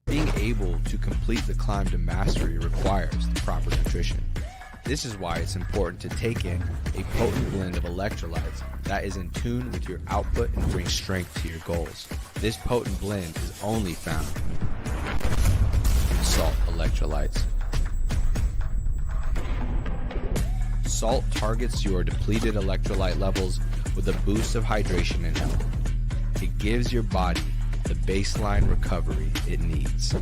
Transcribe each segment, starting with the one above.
Being able to complete the climb to mastery requires the proper nutrition. This is why it's important to take in a potent blend of electrolytes that is in tune with your output and brings strength to your goals. This potent blend is only found in salt electrolytes. Salt targets your depleted electrolyte levels with a boost of hydration and health. It gives your body the baseline recovery it needs.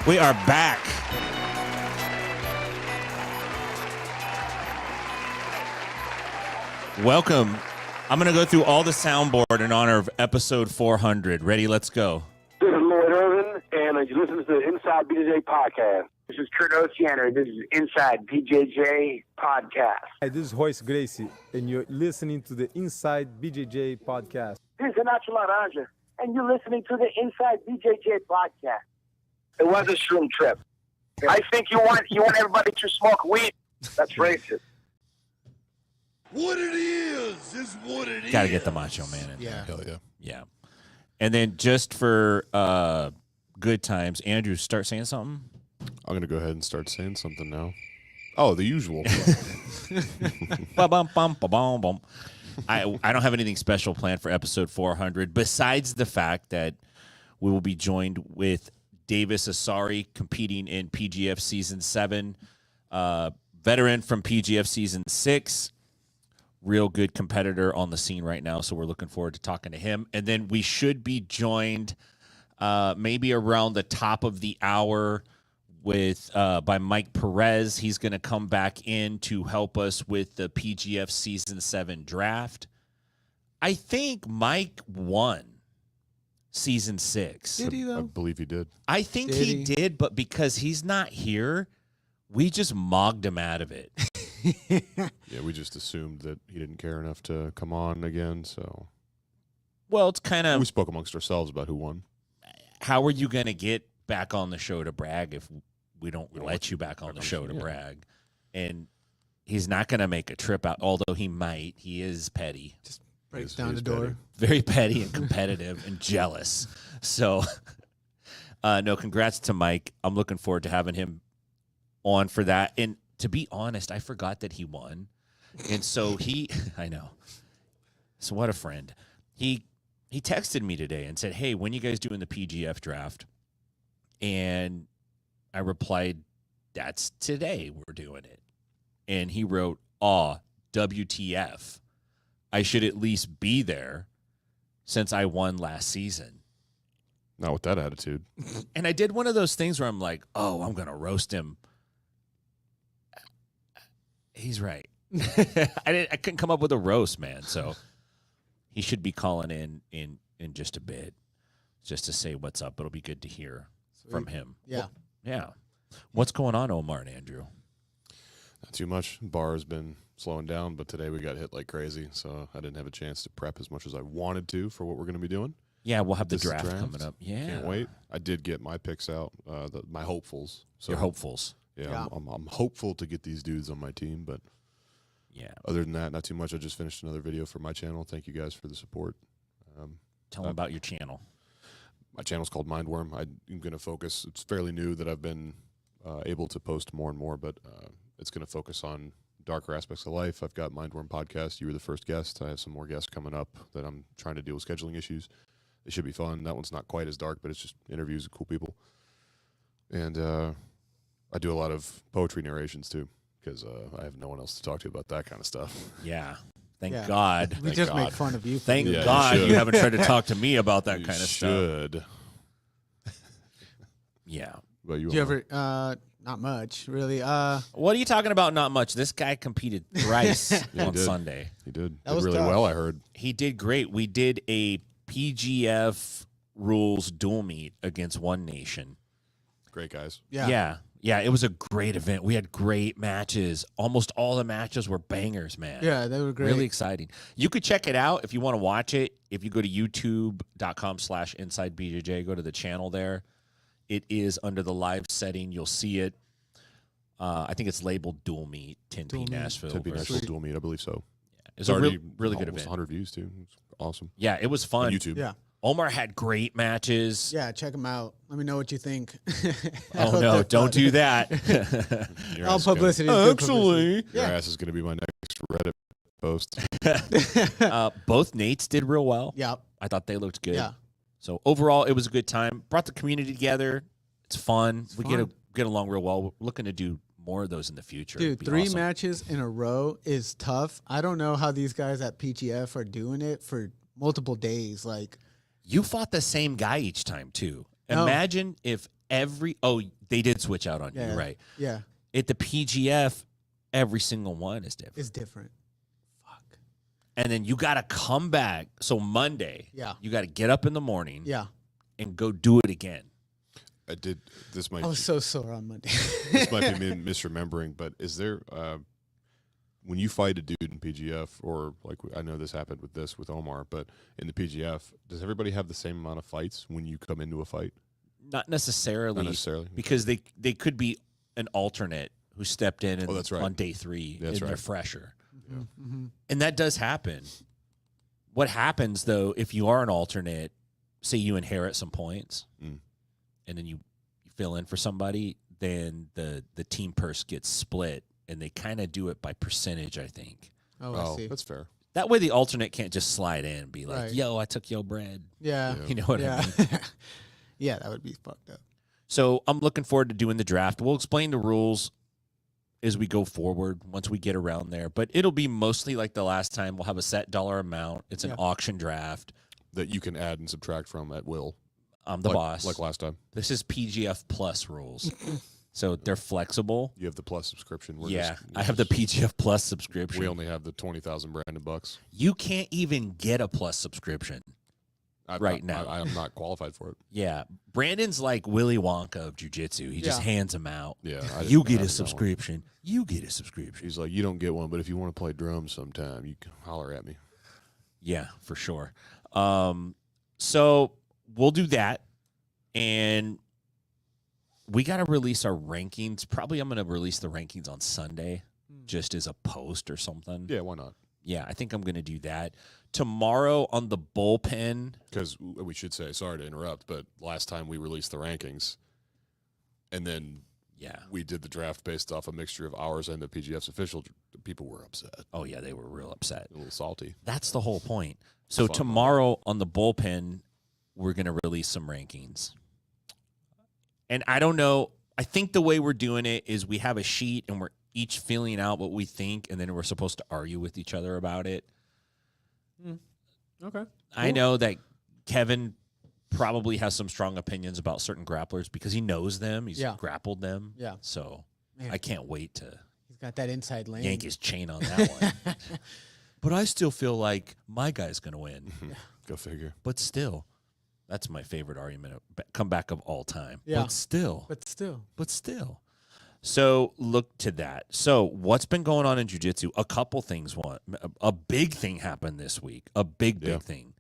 We are back. Welcome. I'm going to go through all the soundboard in honor of episode 400. Ready? Let's go. This is Lloyd Irvin, and you're listening to the Inside BJJ podcast. This is Kurt Oceaner. This is Inside BJJ podcast. Hi, this is Royce Gracie, and you're listening to the Inside BJJ podcast. This is Nacho Laranja, and you're listening to the Inside BJJ podcast. It was a shroom trip. I think you want everybody to smoke weed. That's racist. What it is what it is. Got to get the Macho Man in Yeah. there. Hell yeah. Yeah. And then just for good times, Andrew, start saying something. I'm going to go ahead and start saying something now. Oh, the usual. Ba-bum-bum-ba-bum-bum. I don't have anything special planned for episode 400 besides the fact that we will be joined with Davis Asare competing in PGF Season 7, veteran from PGF Season 6, real good competitor on the scene right now, so we're looking forward to talking to him. And then we should be joined maybe around the top of the hour with by Mike Perez. He's going to come back in to help us with the PGF Season 7 draft. I think Mike won Season 6. Did he, though? I believe he did. I think he did, but because he's not here, we just mogged him out of it. Yeah, we just assumed that he didn't care enough to come on again, so. Well, it's kind We of, spoke amongst ourselves about who won. how are you going to get back on the show to brag if we don't let you back on the show to brag? And he's not going to make a trip out, although he might. He is petty. Just breaks down the door. Very petty and competitive and jealous. So, no, congrats to Mike. I'm looking forward to having him on for that. And to be honest, I forgot that he won. And so I know. So what a friend. He texted me today and said, hey, when you guys doing the PGF draft? And I replied, that's today we're doing it. And he wrote, WTF. I should at least be there since I won last season. Not with that attitude. And I did one of those things where I'm like, oh, I'm going to roast him. He's right. I couldn't come up with a roast, man. So he should be calling in just a bit just to say what's up. It'll be good to hear from him. Yeah. Well, yeah. What's going on, Omar and Andrew? Not too much. Bar has been slowing down, but today we got hit like crazy, so I didn't have a chance to prep as much as I wanted to for what we're going to be doing. Yeah, we'll have the This draft coming up. Yeah. Can't wait. I did get my picks out, my hopefuls. So, Your hopefuls. Yeah, I'm hopeful to get these dudes on my team, but Yeah. other than that, not too much. I just finished another video for my channel. Thank you guys for the support. Tell them about your channel. My channel's called Mindworm. I'm going to focus. It's fairly new that I've been able to post more and more, but it's going to focus on darker aspects of life. I've got Mindworm podcast. You were the first guest. I have some more guests coming up that I'm trying to deal with scheduling issues. It should be fun. That one's not quite as dark, but it's just interviews with cool people. And I do a lot of poetry narrations too, because I have no one else to talk to about that kind of stuff. Yeah. Thank Yeah. God. We Thank just God. make fun of you. for Thank doing Yeah, that. you God you should. haven't tried to talk to me about that You kind of stuff. should. Yeah. But Do you ever? Not much, really. What are you talking about? Not much. This guy competed thrice Yeah, he on did. Sunday. He did. That Did was really tough. well, I heard. He did great. We did a PGF rules dual meet against One Nation. Great guys. Yeah. It was a great event. We had great matches. Almost all the matches were bangers, man. Yeah, they were great. Really exciting. You could check it out if you want to watch it. If you go to youtube.com/InsideBJJ, go to the channel there. It is under the live setting. You'll see it. I think it's labeled Dual Meet, Tempe, Nashville. Tempe Nashville dual meet, I believe so. It's a really good almost event. 100 views too. It's awesome. Yeah, it was fun. On YouTube. Yeah. Omar had great matches. Yeah, check them out. Let me know what you think. Oh, no, don't do that. Your All ass is gonna- publicity is good publicity. Your Yeah. ass is going to be my next Reddit post. Both Nates did real well. Yeah. I thought they looked good. Yeah. So overall, it was a good time. Brought the community together. It's fun. We fun. get along real well. We're looking to do more of those in the future. Dude, It'd be 3 awesome. matches in a row is tough. I don't know how these guys at PGF are doing it for multiple days. Like, You fought the same guy each time too. No. Imagine if they did switch out on you, yeah, right? Yeah, At the PGF, every single one is different. it's different. Fuck. And then you got to come back. So Monday, Yeah. you got to get up in the morning Yeah. and go do it again. I did. This might I was so sore on Monday. this might be me misremembering, but is there when you fight a dude in PGF, or like I know this happened with Omar, but in the PGF, does everybody have the same amount of fights when you come into a fight? Not necessarily. Not necessarily. Because they could be an alternate who stepped in Oh, that's right. on day 3 That's and they're right. fresher. Mm-hmm. And that does happen. What happens, though, if you are an alternate, say you inherit some points, and then you fill in for somebody, then the team purse gets split, and they kind of do it by percentage, I think. Oh, I see. That's fair. That way the alternate can't just slide in and be like, Right. yo, I took your bread. Yeah. You know what I Yeah. mean? Yeah, that would be fucked up. So I'm looking forward to doing the draft. We'll explain the rules as we go forward once we get around there. But it'll be mostly like the last time. We'll have a set dollar amount. It's an Yeah. auction draft. That you can add and subtract from at will. I'm the like, boss. Like last time. This is PGF Plus rules. So they're flexible. You have the plus subscription. I have the PGF Plus subscription. We only have the 20,000 Brandon bucks. You can't even get a Plus subscription. Right now. I am not qualified for it. Yeah. Brandon's like Willy Wonka of jiu-jitsu. He just Yeah. hands them out. Yeah. You get a subscription. You get a subscription. He's like, you don't get one, but if you want to play drums sometime, you can holler at me. Yeah, for sure. So we'll do that. And we got to release our rankings. Probably I'm going to release the rankings on Sunday just as a post or something. Yeah, why not? Yeah, I think I'm going to do that. Tomorrow on the bullpen. Because we should say, sorry to interrupt, but last time we released the rankings, and then we did the draft based off a mixture of ours and the PGF's official, people were upset. Oh, yeah, they were real upset. A little salty. That's the whole point. So Fun tomorrow on the bullpen, we're going to release some rankings. And I don't know. I think the way we're doing it is we have a sheet and we're each filling out what we think, and then we're supposed to argue with each other about it. Okay. I know that Kevin probably has some strong opinions about certain grapplers because he knows them. He's grappled them. Yeah. So Man. I can't wait to He's got that inside lane. yank his chain on that one. But I still feel like my guy's going to win. Go figure. But still, that's my favorite argument, comeback of all time. Yeah. But still. But still. So look to that. So what's been going on in jiu-jitsu? A couple things. A big thing happened this week. A big thing.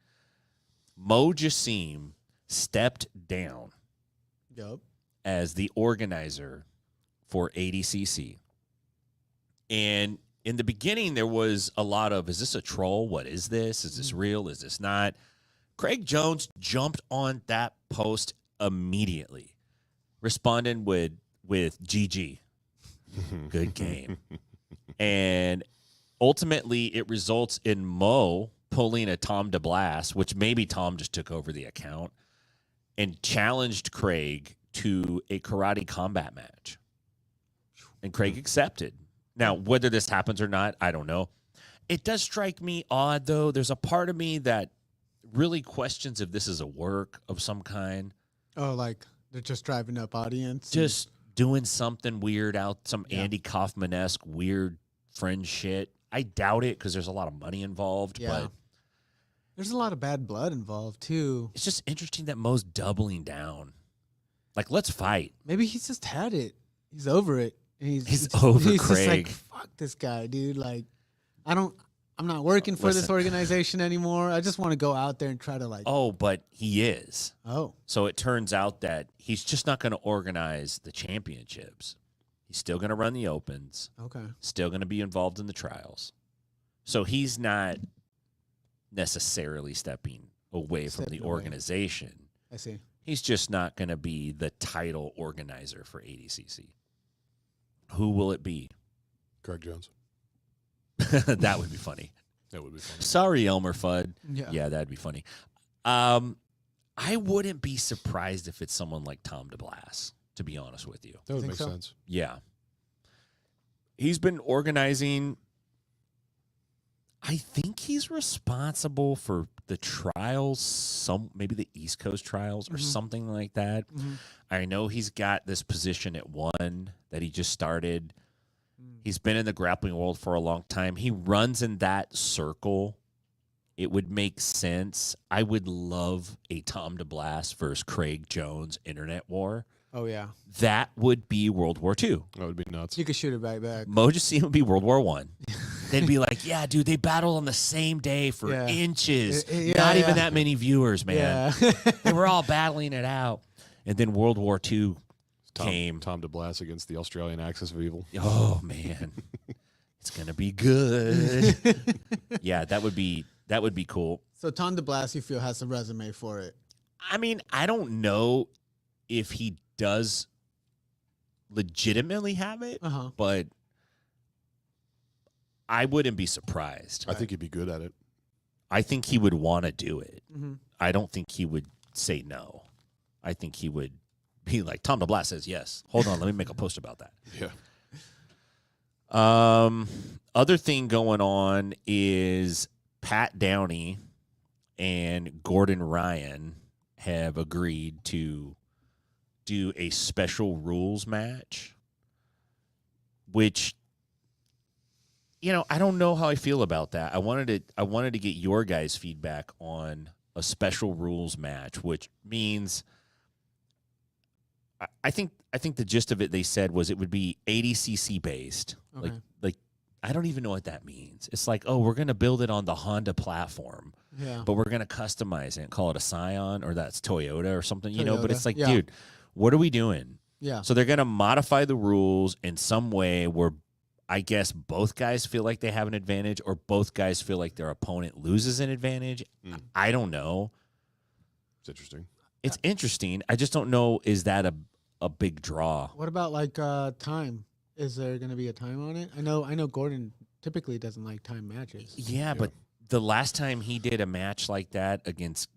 Mo Jassim stepped down Yup. as the organizer for ADCC. And in the beginning, there was a lot of, is this a troll? What is this? Is this real? Is this not? Craig Jones jumped on that post immediately, responding with GG. Good game. And ultimately, it results in Mo pulling a Tom DeBlas, which maybe Tom just took over the account, and challenged Craig to a karate combat match. And Craig accepted. Now, whether this happens or not, I don't know. It does strike me odd, though. There's a part of me that really questions if this is a work of some kind. Oh, like they're just driving up audience. Just doing something weird out, some Andy Kaufman-esque weird friend shit. I doubt it because there's a lot of money involved, but there's a lot of bad blood involved too. it's just interesting that Mo's doubling down. Like, let's fight. Maybe he's just had it. He's over it. He's over he's just like, Craig. fuck this guy, dude. Like, I'm not working for this Listen. organization anymore. I just want to go out there and try to like. Oh, but he is. Oh. So it turns out that he's just not going to organize the championships. He's still going to run the opens. Okay. Still going to be involved in the trials. So he's not necessarily stepping away from the organization. I see. He's just not going to be the title organizer for ADCC. Who will it be? Craig Jones. That would be funny. That would be funny. Sorry, Elmer Fudd. Yeah. That'd be funny. I wouldn't be surprised if it's someone like Tom DeBlass, to be honest with you. That would think make so? sense. Yeah. He's been organizing. I think he's responsible for the trials, maybe the East Coast trials or something like that. Mhm. I know he's got this position at one that he just started. He's been in the grappling world for a long time. He runs in that circle. It would make sense. I would love a Tom DeBlass versus Craig Jones internet war. Oh yeah. That would be World War II. That would be nuts. You could shoot it right back. Mojo Scene would be World War I. They'd be like, yeah, dude, they battled on the same day for Yeah. inches. Yeah, Not even yeah. that many viewers, man. Yeah. They were all battling it out. And then World War II came. Tom DeBlass against the Australian Axis of Evil. Oh, man. It's going to be good. Yeah, that would be cool. So Tom DeBlass, you feel, has a resume for it. I mean, I don't know if he does legitimately have it, but I wouldn't be surprised. I think he'd be good at it. I think he would want to do it. Mm-hmm. I don't think he would say no. I think he would be like, Tom DeBlass says yes. Hold on, let me make a post about that. Yeah. Other thing going on is Pat Downey and Gordon Ryan have agreed to do a special rules match, which, you know, I don't know how I feel about that. I wanted to get your guys' feedback on a special rules match, which means I think the gist of it, they said, was it would be ADCC based. Okay. Like I don't even know what that means. It's like, oh, we're gonna build it on the Honda platform, Yeah. but we're gonna customize it and call it a Scion, or that's Toyota or something, you know. But Toyota, it's like, yeah. dude, what are we doing? Yeah. So they're gonna modify the rules in some way where I guess both guys feel like they have an advantage, or both guys feel like their opponent loses an advantage. I don't know. It's interesting. It's interesting. I just don't know. Is that a big draw? What about like time? Is there going to be a time on it? I know Gordon typically doesn't like time matches. Yeah, but the last time he did a match like that against,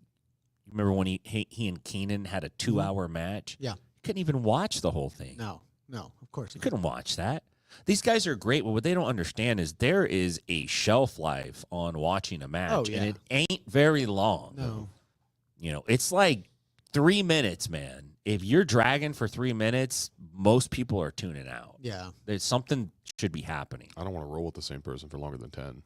remember when he and Keenan had a 2-hour match? Yeah. You couldn't even watch the whole thing. No, of course You not. couldn't watch that. These guys are great, but what they don't understand is there is a shelf life on watching a match, Oh, yeah. and it ain't very long. No. You know, it's like 3 minutes, man. If you're dragging for 3 minutes, most people are tuning out. Yeah. There's something should be happening. I don't want to roll with the same person for longer than 10.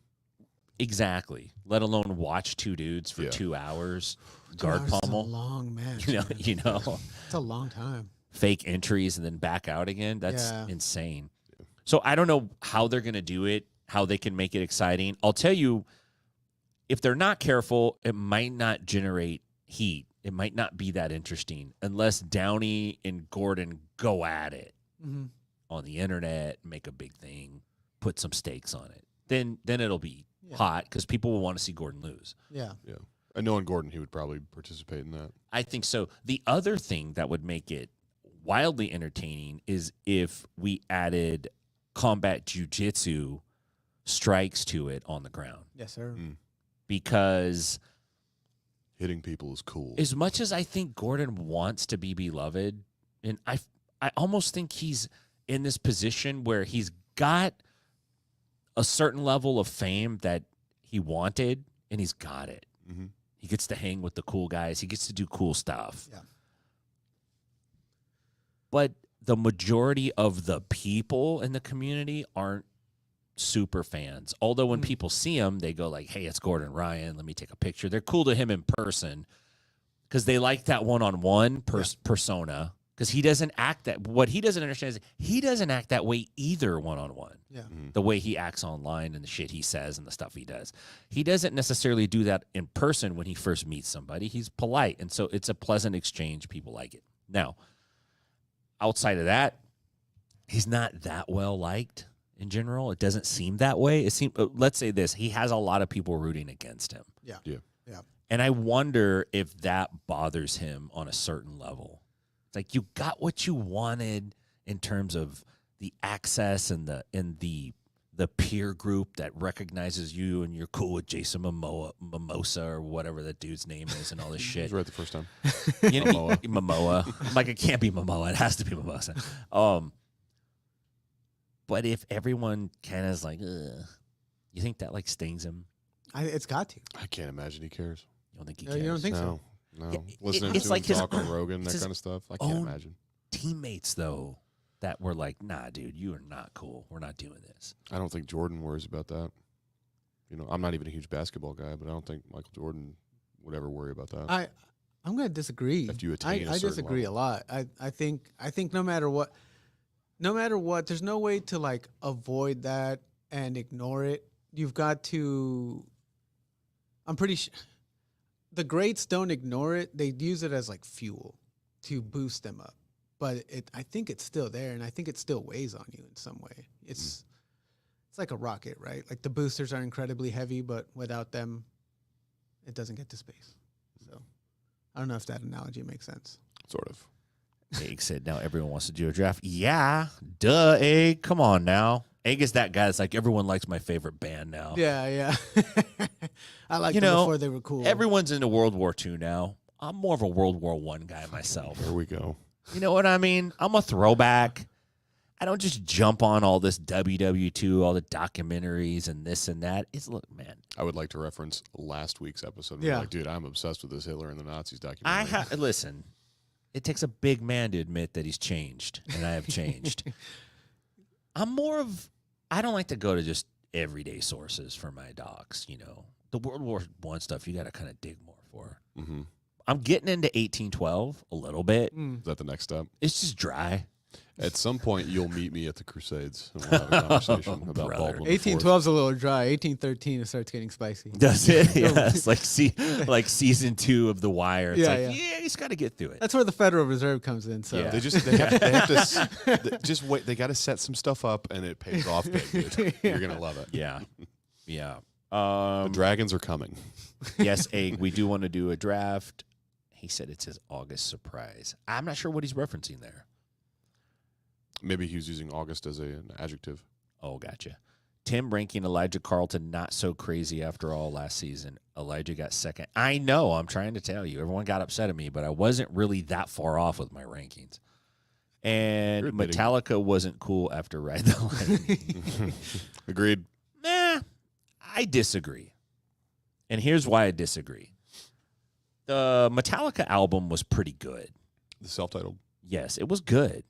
Exactly. Let alone watch two dudes for 2 hours, guard 2 hours is pummel. a long match. You know, It's a long time. fake entries and then back out again. That's Yeah. insane. So I don't know how they're going to do it, how they can make it exciting. I'll tell you, if they're not careful, it might not generate heat. It might not be that interesting unless Downey and Gordon go at it on the internet, make a big thing, put some stakes on it. Then it'll be hot because people will want to see Gordon lose. Yeah. Yeah. And knowing Gordon, he would probably participate in that. I think so. The other thing that would make it wildly entertaining is if we added combat jiu-jitsu strikes to it on the ground. Yes, sir. Because Hitting people is cool. as much as I think Gordon wants to be beloved, and I almost think he's in this position where he's got a certain level of fame that he wanted, and he's got it. He gets to hang with the cool guys. He gets to do cool stuff. Yeah. But the majority of the people in the community aren't super fans. Although when people see him, they go like, hey, it's Gordon Ryan. Let me take a picture. They're cool to him in person because they like that one-on-one persona. because he doesn't act that. What he doesn't understand is he doesn't act that way either one-on-one. Yeah. The way he acts online and the shit he says and the stuff he does. He doesn't necessarily do that in person when he first meets somebody. He's polite, and so it's a pleasant exchange. People like it. Now, outside of that, he's not that well liked in general. It doesn't seem that way. It seems. Let's say this: he has a lot of people rooting against him. Yeah. And I wonder if that bothers him on a certain level. It's like you got what you wanted in terms of the access and the peer group that recognizes you and you're cool with Jason Mimosa or whatever that dude's name is and all this He shit. was right the first time. You know, Momoa. I'm like, it can't be Momoa. It has to be Mimosa. But if everyone kind of is like, ugh, you think that like stings him? It's got to. I can't imagine he cares. You don't think he No, cares? you don't think so? No. Yeah, Listening it's to like him his talk on own- Rogan, it's that his kind of stuff. I can't own imagine. Teammates though that were like, nah, dude, you are not cool. We're not doing this. I don't think Jordan worries about that. You know, I'm not even a huge basketball guy, but I don't think Michael Jordan would ever worry about that. I'm going to disagree. After you attain a I certain disagree level. a lot. I think no matter what, there's no way to like avoid that and ignore it. You've got to. I'm pretty sure the greats don't ignore it. They use it as like fuel to boost them up. But I think it's still there, and I think it still weighs on you in some way. It's like a rocket, right? Like the boosters are incredibly heavy, but without them, it doesn't get to space. So I don't know if that analogy makes sense. Sort of. Egg said, now everyone wants to do a draft. Yeah, duh, Egg. Come on now. Egg is that guy that's like, everyone likes my favorite band now. Yeah. I liked You them know, before they were cool. Everyone's into World War II now. I'm more of a World War I guy myself. Here we go. You know what I mean? I'm a throwback. I don't just jump on all this WW2, all the documentaries and this and that. It's, look, man. I would like to reference last week's episode. Yeah. Like, dude, I'm obsessed with this Hitler and the Nazis documentary. Listen, it takes a big man to admit that he's changed, and I have changed. I'm more of, I don't like to go to just everyday sources for my docs, you know. The World War I stuff, you got to kind of dig more for. Mm-hmm. I'm getting into 1812 a little bit. Is that the next step? It's just dry. At some point, you'll meet me at the Crusades, and we'll have a conversation about Brother. Baldwin the Fourth. 1812's a little dry. 1813 it starts getting spicy. Does it? Yeah, it's like season 2 of The Wire. It's Yeah, like, yeah. you just got to get through it. That's where the Federal Reserve comes in. So Yeah. They have to just wait. They got to set some stuff up, and it pays off big, dude. You're gonna love it. Yeah. Yeah. The dragons are coming. Yes, we do want to do a draft. He said it's his August surprise. I'm not sure what he's referencing there. Maybe he was using August as an adjective. Oh, gotcha. Tim ranking Elijah Carlton not so crazy after all last season. Elijah got second. I know. I'm trying to tell you. Everyone got upset at me, but I wasn't really that far off with my rankings. And You're admitting. Metallica wasn't cool after Ride the Lightning. Agreed. Nah, I disagree. And here's why I disagree. The Metallica album was pretty good. The self-titled. Yes, it was good.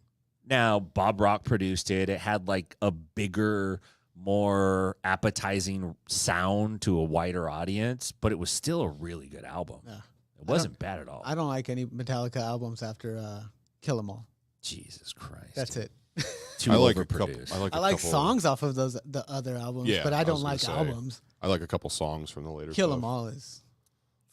Now, Bob Rock produced it. It had like a bigger, more appetizing sound to a wider audience, but it was still a really good album. Yeah. It wasn't bad at all. I don't like any Metallica albums after Kill 'Em All. Jesus Christ. That's it. Too I like a couple. overproduced. I I like couple, songs off of the other albums, Yeah, but I I don't was gonna like say. albums. I like a couple songs from the later. Kill stuff. 'Em All is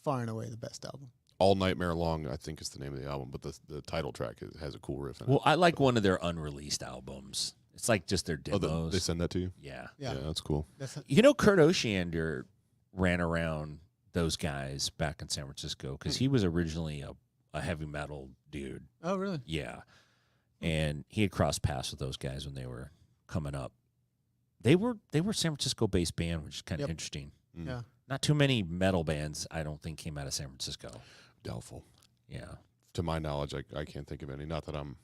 far and away the best album. All Nightmare Long, I think is the name of the album, but the title track has a cool riff in it. Well, I like one of their unreleased albums. It's like just their Oh, demos. they send that to you? Yeah. Yeah, That's cool. that's You know, Kurt Oceander ran around those guys back in San Francisco because he was originally a heavy metal dude. oh really? Yeah. And he had crossed paths with those guys when they were coming up. They were San Francisco based band, which is kind of Yep. interesting. Mm. Yeah. Not too many metal bands, I don't think, came out of San Francisco. Doubtful. Yeah. To my knowledge, I can't think of any. Not that I'm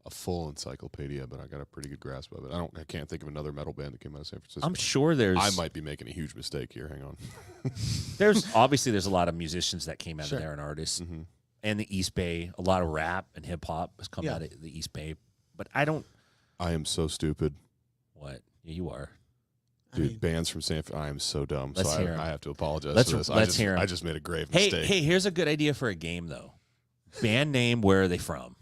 a full encyclopedia, but I got a pretty good grasp of it. I can't think of another metal band that came out of San Francisco. I'm sure there's I might be making a huge mistake here. Hang on. there's a lot of musicians that came out Sure. of there and artists. Mm-hmm. And the East Bay, a lot of rap and hip hop has come Yeah. out of the East Bay. But I don't I am so stupid. what? Yeah, you are. I Dude, mean, bands from San I am so dumb. Let's So hear 'em. I have to apologize Let's- for this. let's hear 'em. I just made a grave Hey, mistake. here's a good idea for a game though. Band name, where are they from?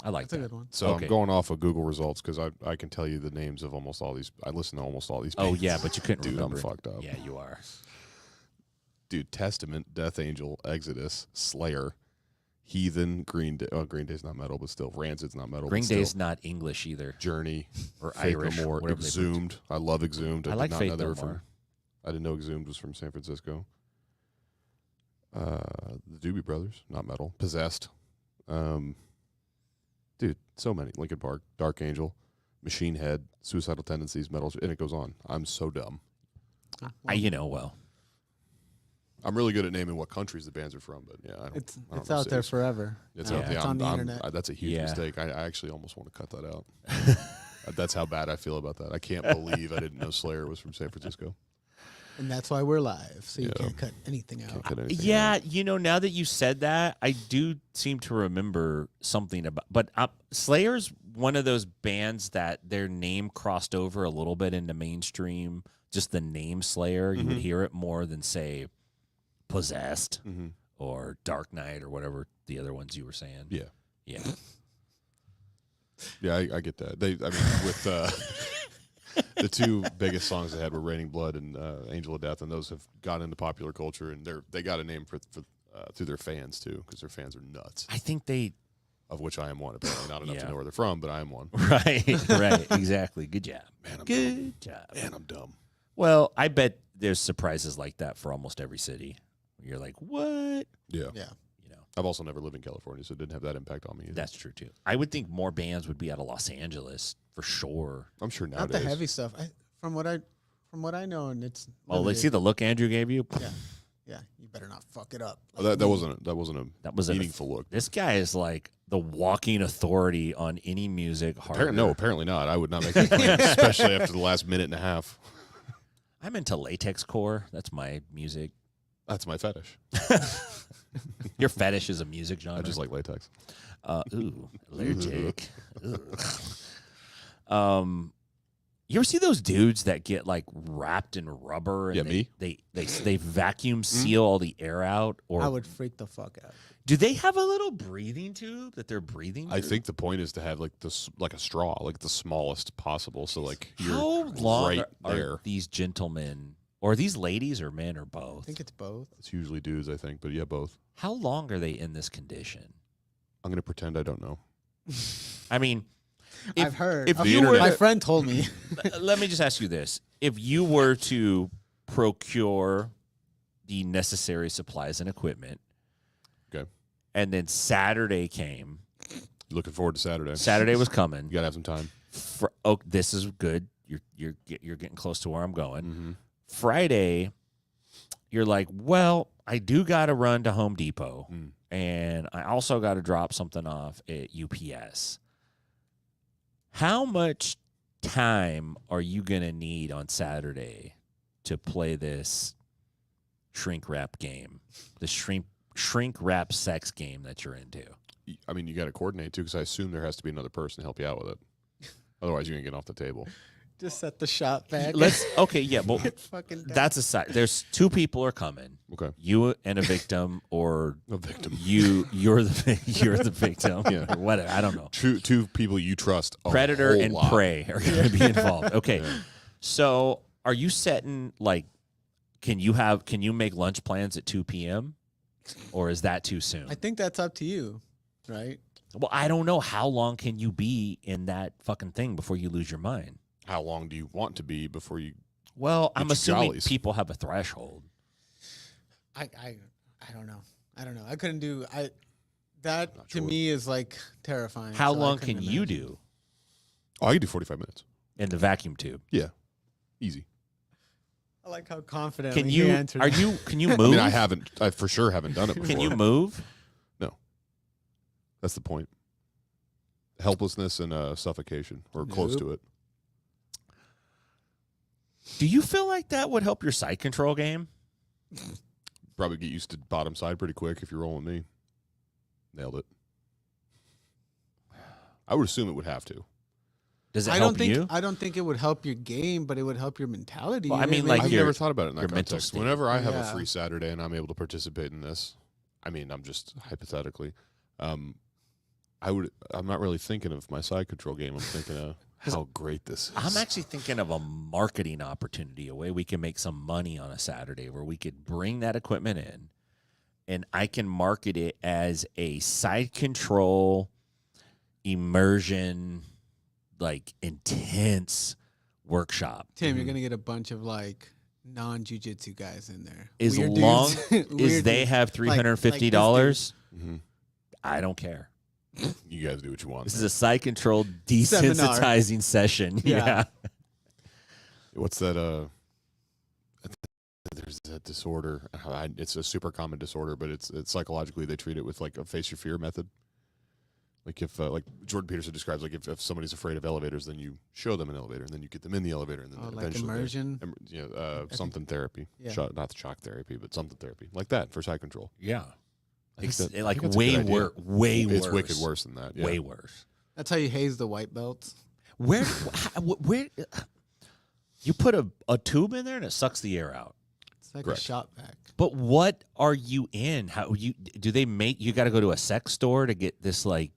I like That's a that. good one. So Okay. I'm going off of Google results because I can tell you the names of almost all these. I listen to almost all these. Oh bands. yeah, but you couldn't Dude, remember. I'm fucked up. Yeah, you are. Dude, Testament, Death Angel, Exodus, Slayer, Heathen, Green Day. Oh, Green Day's not metal, but still, Rancid's not metal. Green but still. Day's not English either, Journey, or Faith Irish, No More, whatever they put. Exhumed. I love Exhumed. I did like not Faith know they No were from. More. I didn't know Exhumed was from San Francisco. The Doobie Brothers, not metal. Possessed. Dude, so many. Linkin Park, Dark Angel, Machine Head, Suicidal Tendencies, Metal, and it goes on. I'm so dumb. Well, I'm really good at naming what countries the bands are from, but yeah, I don't. It's I don't it's know out there cities. forever. It's now. out there. It's on the internet. That's a huge Yeah. mistake. I actually almost want to cut that out. That's how bad I feel about that. I can't believe I didn't know Slayer was from San Francisco. And that's why we're live, so you Yeah. can't cut anything out. Can't cut anything yeah, out. now that you said that, I do seem to remember something about. But Slayer's one of those bands that their name crossed over a little bit into mainstream. Just the name Slayer, you would hear it more than say Possessed or Dark Knight or whatever the other ones you were saying. Yeah. Yeah. Yeah, I get that. With the two biggest songs they had were Raining Blood and Angel of Death, and those have got into popular culture, and they got a name for through their fans too, because their fans are nuts. I think they Of which I am one. Apparently, not enough Yeah. to know where they're from, but I am one. right, exactly. Good job. Man, I'm Good job. dumb. Man, I'm dumb. Well, I bet there's surprises like that for almost every city. You're like, what? Yeah. Yeah. I've also never lived in California, so it didn't have that impact on me either. That's true too. I would think more bands would be out of Los Angeles for sure. I'm sure Not nowadays. the heavy stuff. From what I know, and it's Oh, let's see the look Andrew gave you. Yeah, you better not fuck it up. Oh, that wasn't a That was a meaningful look. This guy is like the walking authority on any music. Apparently not. I would not make that claim, especially after the last minute and a half. I'm into latex core. That's my music. That's my fetish. Your fetish is a music genre. I just like latex. Allergic. You ever see those dudes that get like wrapped in rubber? And Yeah, me. They vacuum seal all the air out, or I would freak the fuck out. do they have a little breathing tube that they're breathing? I through? think the point is to have like this, like a straw, like the smallest possible. So like you're How long right are there. these gentlemen, or these ladies, or men, or I both? think it's both. It's usually dudes, I think, but yeah, both. How long are they in this condition? I'm gonna pretend I don't know. I mean, I've heard. if The you were internet- My to- friend told me. let me just ask you this: if you were to procure the necessary supplies and equipment, Okay. and then Saturday came, Looking forward to Saturday. Saturday was coming. You gotta have some time. Oh, this is good. You're getting close to where I'm going. Mm-hmm. Friday, you're like, well, I do got to run to Home Depot, Mm. and I also got to drop something off at UPS. How much time are you gonna need on Saturday to play this shrink wrap game, the shrink wrap sex game that you're into? I mean, you got to coordinate too, because I assume there has to be another person to help you out with it. Otherwise, you're gonna get off the table. Just set the shot back. Okay, yeah, but Get fucking down. that's aside. There's two people are coming. Okay. You and a victim, or A victim. you're the victim, Yeah. or whatever. I don't know. Two people you trust. A Predator whole and lot. prey are going to be involved. Okay, Yeah. so are you setting like? Can you make lunch plans at 2 p.m. or is that too soon? I think that's up to you, right? Well, I don't know. How long can you be in that fucking thing before you lose your mind? How long do you want to be before you? Well, I'm your assuming jollies. people have a threshold. I don't know. I don't know. I couldn't do. That Not to sure. me is like terrifying. How so I long couldn't can you imagine. do Oh, I can do 45 minutes. in the vacuum tube? Yeah, easy. I like how confident Can you you? answered. Are that. you? Can you I move? mean, I for sure haven't done it before. Can you move? That's the point. Helplessness and suffocation, or close to it. Do you feel like that would help your side control game? Probably get used to bottom side pretty quick if you're rolling me. Nailed it. I would assume it would have to. Does it I help don't think. you? I don't think it would help your game, but it would help your mentality. Well, I You mean, know, like I've your- never thought about it in that your mental context. state. Whenever I have a Yeah. free Saturday and I'm able to participate in this, I mean, I'm just hypothetically, I'm not really thinking of my side control game. I'm thinking of how great this is. I'm actually thinking of a marketing opportunity, a way we can make some money on a Saturday where we could bring that equipment in and I can market it as a side control immersion, like intense workshop. Tim, you're gonna get a bunch of like non-jujitsu guys in there. As Weird long dudes. as Weird they dudes. have $350, Mhm. I don't care. You guys do what you want. This is a side control Seminar. desensitizing session. Yeah. Yeah. What's that? There's that disorder. It's a super common disorder, but it's psychologically they treat it with like a face your fear method. Like if like Jordan Peterson describes, like if somebody's afraid of elevators, then you show them an elevator, and then you get them in the elevator, and then Oh, like eventually immersion? something therapy, Yeah. not shock therapy, but something therapy like that for side control. Yeah. I think that- I Like think that's a way good idea. worse. Way It's worse. wicked worse than that. Yeah. Way worse. That's how you haze the white belts. Where you put a tube in there and it sucks the air out. It's like Correct. a shot vac. But what are you in? Do they make you got to go to a sex store to get this like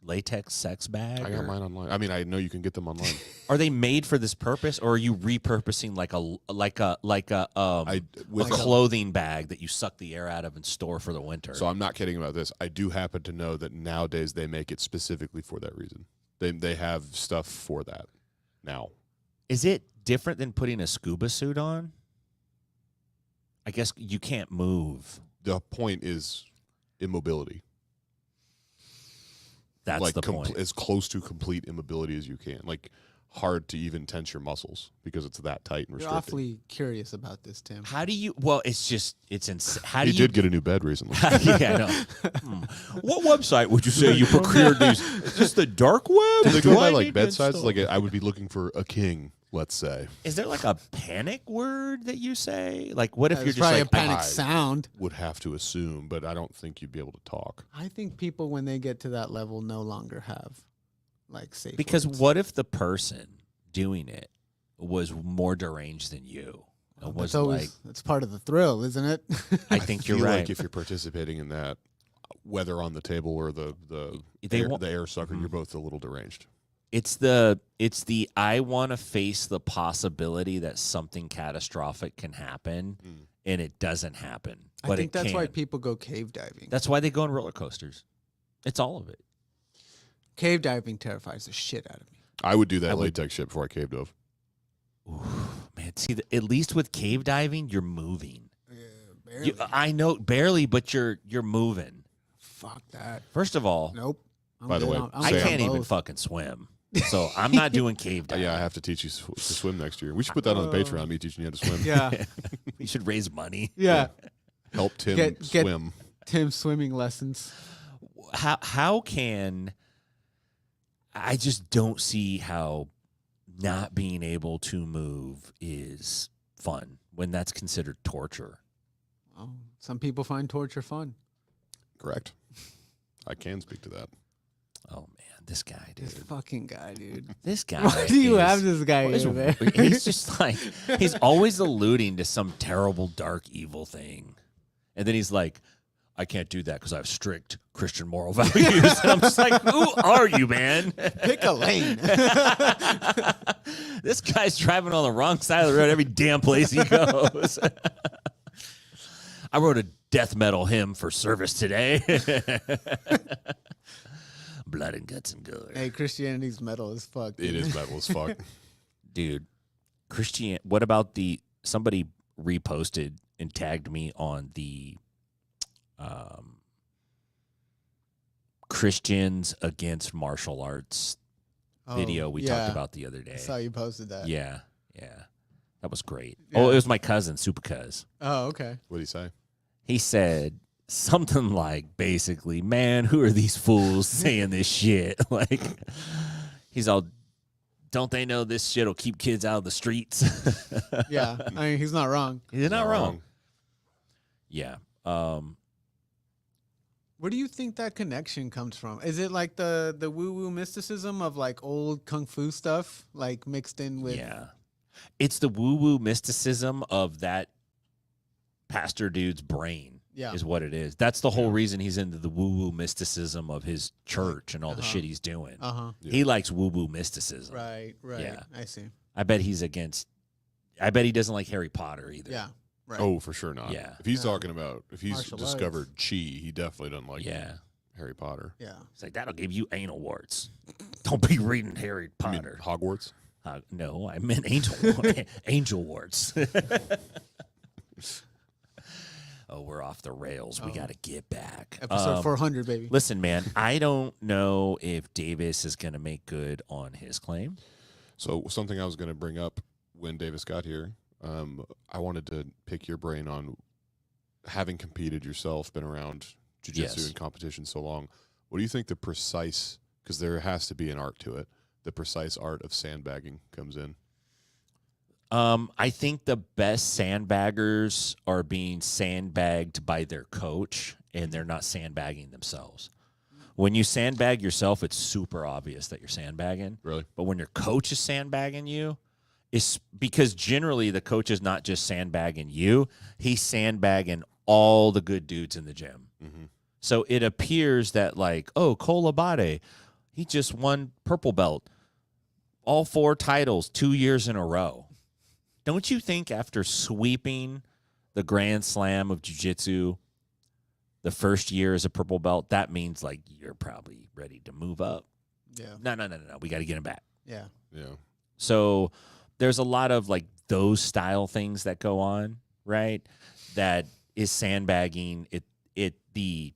latex sex bag? I got mine online. I mean, I know you can get them online. Are they made for this purpose, or are you repurposing a clothing bag that you suck the air out of and store for the winter? So I'm not kidding about this. I do happen to know that nowadays they make it specifically for that reason. They have stuff for that now. Is it different than putting a scuba suit on? I guess you can't move. The point is immobility. That's like the point. as close to complete immobility as you can. Like hard to even tense your muscles because it's that tight and You're restricted. awfully curious about this, Tim. How do you? Well, it's insane. How do He you did get a new bed recently. yeah, I know. What website would you say you procured these? Is this the dark web? Do they Do go by I like need to bedsides? install- Like I would be looking for a king, let's say. Is there like a panic word that you say? Like, what if It's you're just probably like, a panic I- sound. Would have to assume, but I don't think you'd be able to talk. I think people, when they get to that level, no longer have like safe because words. what if the person doing it was more deranged than you? It was It's always like, it's part of the thrill, isn't it? I think you're feel right. Like if you're participating in that, whether on the table or the They air, want- the air sucker, you're both a little deranged. It's the I want to face the possibility that something catastrophic can happen, and it doesn't happen. I But think it that's why can. people go cave diving. That's why they go on roller coasters. It's all of it. Cave diving terrifies the shit out of me. I would do that I would- latex shit before I cave dove. Ooh, man, see, at least with cave diving, you're moving. Barely. I know barely, but you're moving. Fuck that. First of all, Nope. I'm By the good way, on- I'm I good on can't even both. fucking swim, so I'm not doing cave diving. Yeah, I have to teach you to swim next year. We should put that on the Patreon. Me teaching you how to swim. Yeah. We should raise money. Yeah. Help Tim Get- swim. Tim swimming lessons. How can I just don't see how not being able to move is fun when that's considered torture. Oh, some people find torture fun. Correct. I can speak to that. Oh man, this guy, dude. This fucking guy, dude. This guy. Why do you is- have this guy what is- here, man? He's just like he's always alluding to some terrible, dark, evil thing, and then he's like, "I can't do that because I have strict Christian moral values." And I'm just like, "Who are you, man?" Pick a lane. This guy's driving on the wrong side of the road every damn place he goes. I wrote a death metal hymn for service today. Blood and guts and gore. Hey, Christianity's metal as fuck. It dude. is metal as fuck. Dude, what about somebody reposted and tagged me on the Christians against martial arts Oh, video we yeah. talked about the other day. I saw you posted that. Yeah. That was great. Yeah. Oh, it was my cousin, Super Cuz. Oh, okay. What do you say? He said something like, basically, man, who are these fools saying this shit? Like, he's all, don't they know this shit will keep kids out of the streets? Yeah. I mean, he's not wrong. He's not wrong. Yeah. Where do you think that connection comes from? Is it like the woo-woo mysticism of like old kung fu stuff, like mixed in with... Yeah. It's the woo-woo mysticism of that pastor dude's brain. Yeah. is what it is. That's the whole reason he's into the woo-woo mysticism of his church and all the shit he's doing. He likes woo-woo mysticism. Right. Yeah. I see. I bet he's against. I bet he doesn't like Harry Potter either. Yeah. Right. Oh, for sure not. Yeah. If he's talking about, if he's Martial discovered chi, he definitely doesn't like Yeah. Harry Potter. Yeah. It's like, that'll give you anal warts. Don't be reading Harry I mean, Potter. Hogwarts? No, I meant angel warts. Oh, we're off the rails. We got to get back. Episode 400, baby. Listen, man, I don't know if Davis is going to make good on his claim. So something I was going to bring up when Davis got here, I wanted to pick your brain on having competed yourself, been around jiu-jitsu and competition so long. What do you think the precise, because there has to be an art to it, the precise art of sandbagging comes in? I think the best sandbaggers are being sandbagged by their coach, and they're not sandbagging themselves. When you sandbag yourself, it's super obvious that you're sandbagging. Really? But when your coach is sandbagging you, it's because generally the coach is not just sandbagging you, he's sandbagging all the good dudes in the gym. Mm-hmm. So it appears that, like, oh, Cole Abate, he just won purple belt, all 4 titles 2 years in a row. Don't you think after sweeping the Grand Slam of Jiu-Jitsu the first year as a purple belt, that means, like, you're probably ready to move up? Yeah. No. We got to get him back. Yeah. Yeah. So there's a lot of, like, those style things that go on, right? That is sandbagging at the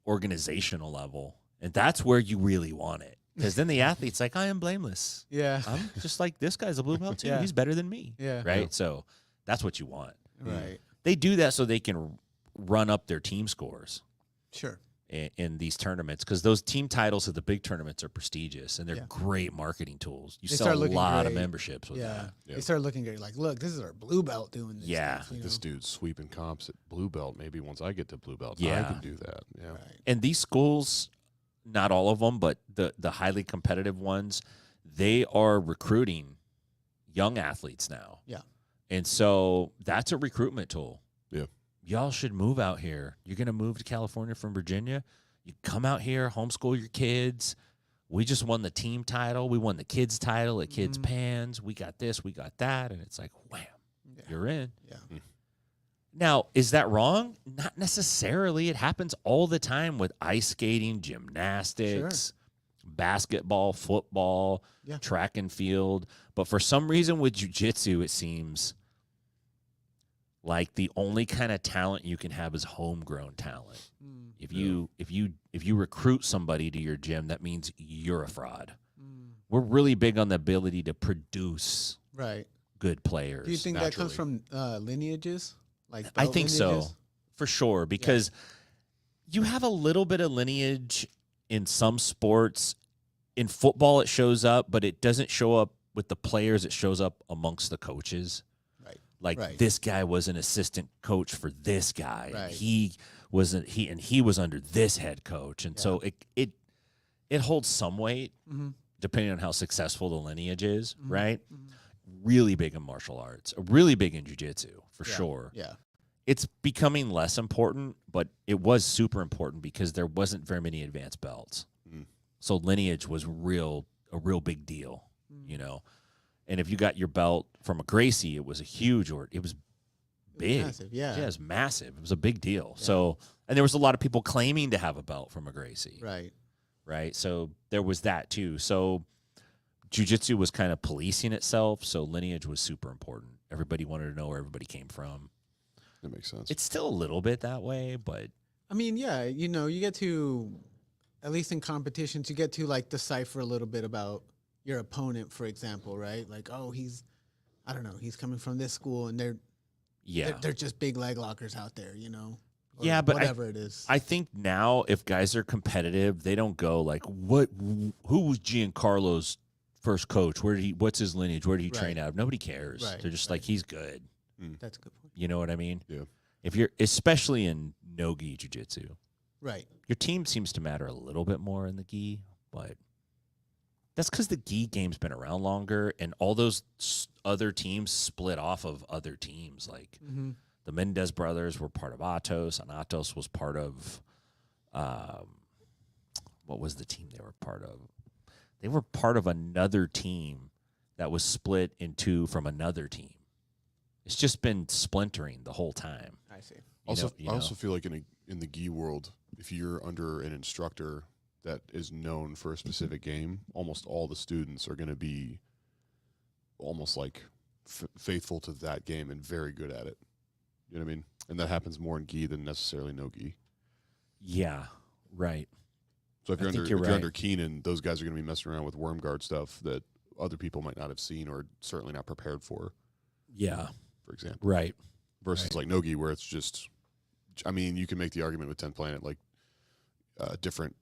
organizational level. And that's where you really want it. Because then the athlete's like, I am blameless. Yeah. I'm just like, this guy's a blue belt too. Yeah. He's better than me. Yeah. Right? Yeah. So that's what you want. Right. They do that so they can run up their team scores Sure. in these tournaments, because those team titles at the big tournaments are prestigious and they're Yeah. great marketing tools. You They sell start a looking lot of great. memberships with Yeah. that. Yeah. They start looking great. Like, look, this is our blue belt doing this. Yeah. stuff, you This know? dude's sweeping comps at blue belt. Maybe once I get to blue belt, I Yeah. can do that. Yeah. Right. And these schools, not all of them, but the highly competitive ones, they are recruiting young athletes now. Yeah. And so that's a recruitment tool. Yeah. Y'all should move out here. You're going to move to California from Virginia. You come out here, homeschool your kids. We just won the team title. We won the kids title at Kids Pans. We got this, we got that. And it's like, wham, Yeah. you're in. Yeah. Now, is that wrong? Not necessarily. It happens all the time with ice skating, gymnastics, basketball, football, Yeah. track and field. But for some reason with jiu-jitsu, it seems like the only kind of talent you can have is homegrown talent. Mm. If you recruit somebody to your gym, that means you're a fraud. Mm. We're really big on the ability to produce Right. good players. Do you think that comes from lineages? Like I belt think lineages? so, for sure, because you have a little bit of lineage in some sports. In football, it shows up, but it doesn't show up with the players. It shows up amongst the coaches. Right. Like, Right. this guy was an assistant coach for this guy. Right. And he was under this head coach, and so it holds some weight Mm-hmm. depending on how successful the lineage is. Mhm. Right. Mhm. Really big in martial arts, really big in jiu-jitsu for sure. Yeah. It's becoming less important, but it was super important because there wasn't very many advanced belts. Mm. So lineage was a real big deal, you know. And if you got your belt from a Gracie, it was a huge it was big. Massive. Yeah. Yeah, it was massive. It was a big deal. So, and there was a lot of people claiming to have a belt from a Gracie. Right. Right. So there was that too. So jiu-jitsu was kind of policing itself. So lineage was super important. Everybody wanted to know where everybody came from. That makes sense. It's still a little bit that way, but I mean, yeah, you know, you get to, at least in competitions, you get to like decipher a little bit about your opponent, for example, right? Like, oh, he's coming from this school, and they're just big leg lockers out there, you know. Or Yeah, but whatever it is. I think now if guys are competitive, they don't go like, who was Giancarlo's first coach? What's his lineage? Where did he train Right. out of? Nobody cares. Right, They're just right. like, he's good. That's a good point. You know what I mean? Yeah. If you're, especially in no-gi jiu-jitsu, Right. your team seems to matter a little bit more in the gi, but that's because the gi game's been around longer, and all those other teams split off of other teams. Like, Mm-hmm. The Mendez brothers were part of Atos, and Atos was part of what was the team they were part of? They were part of another team that was split in two from another team. It's just been splintering the whole time. I see. I also feel like in the gi world, if you're under an instructor that is known for a specific game, almost all the students are going to be almost like faithful to that game and very good at it. You know what I mean? And that happens more in gi than necessarily no gi. Yeah, right. So if you're under Keenan, those guys are going to be messing around with worm guard stuff that other people might not have seen or certainly not prepared for. Yeah. For example. Right. Versus like no gi, where it's just, I mean, you can make the argument with 10 Planet, like different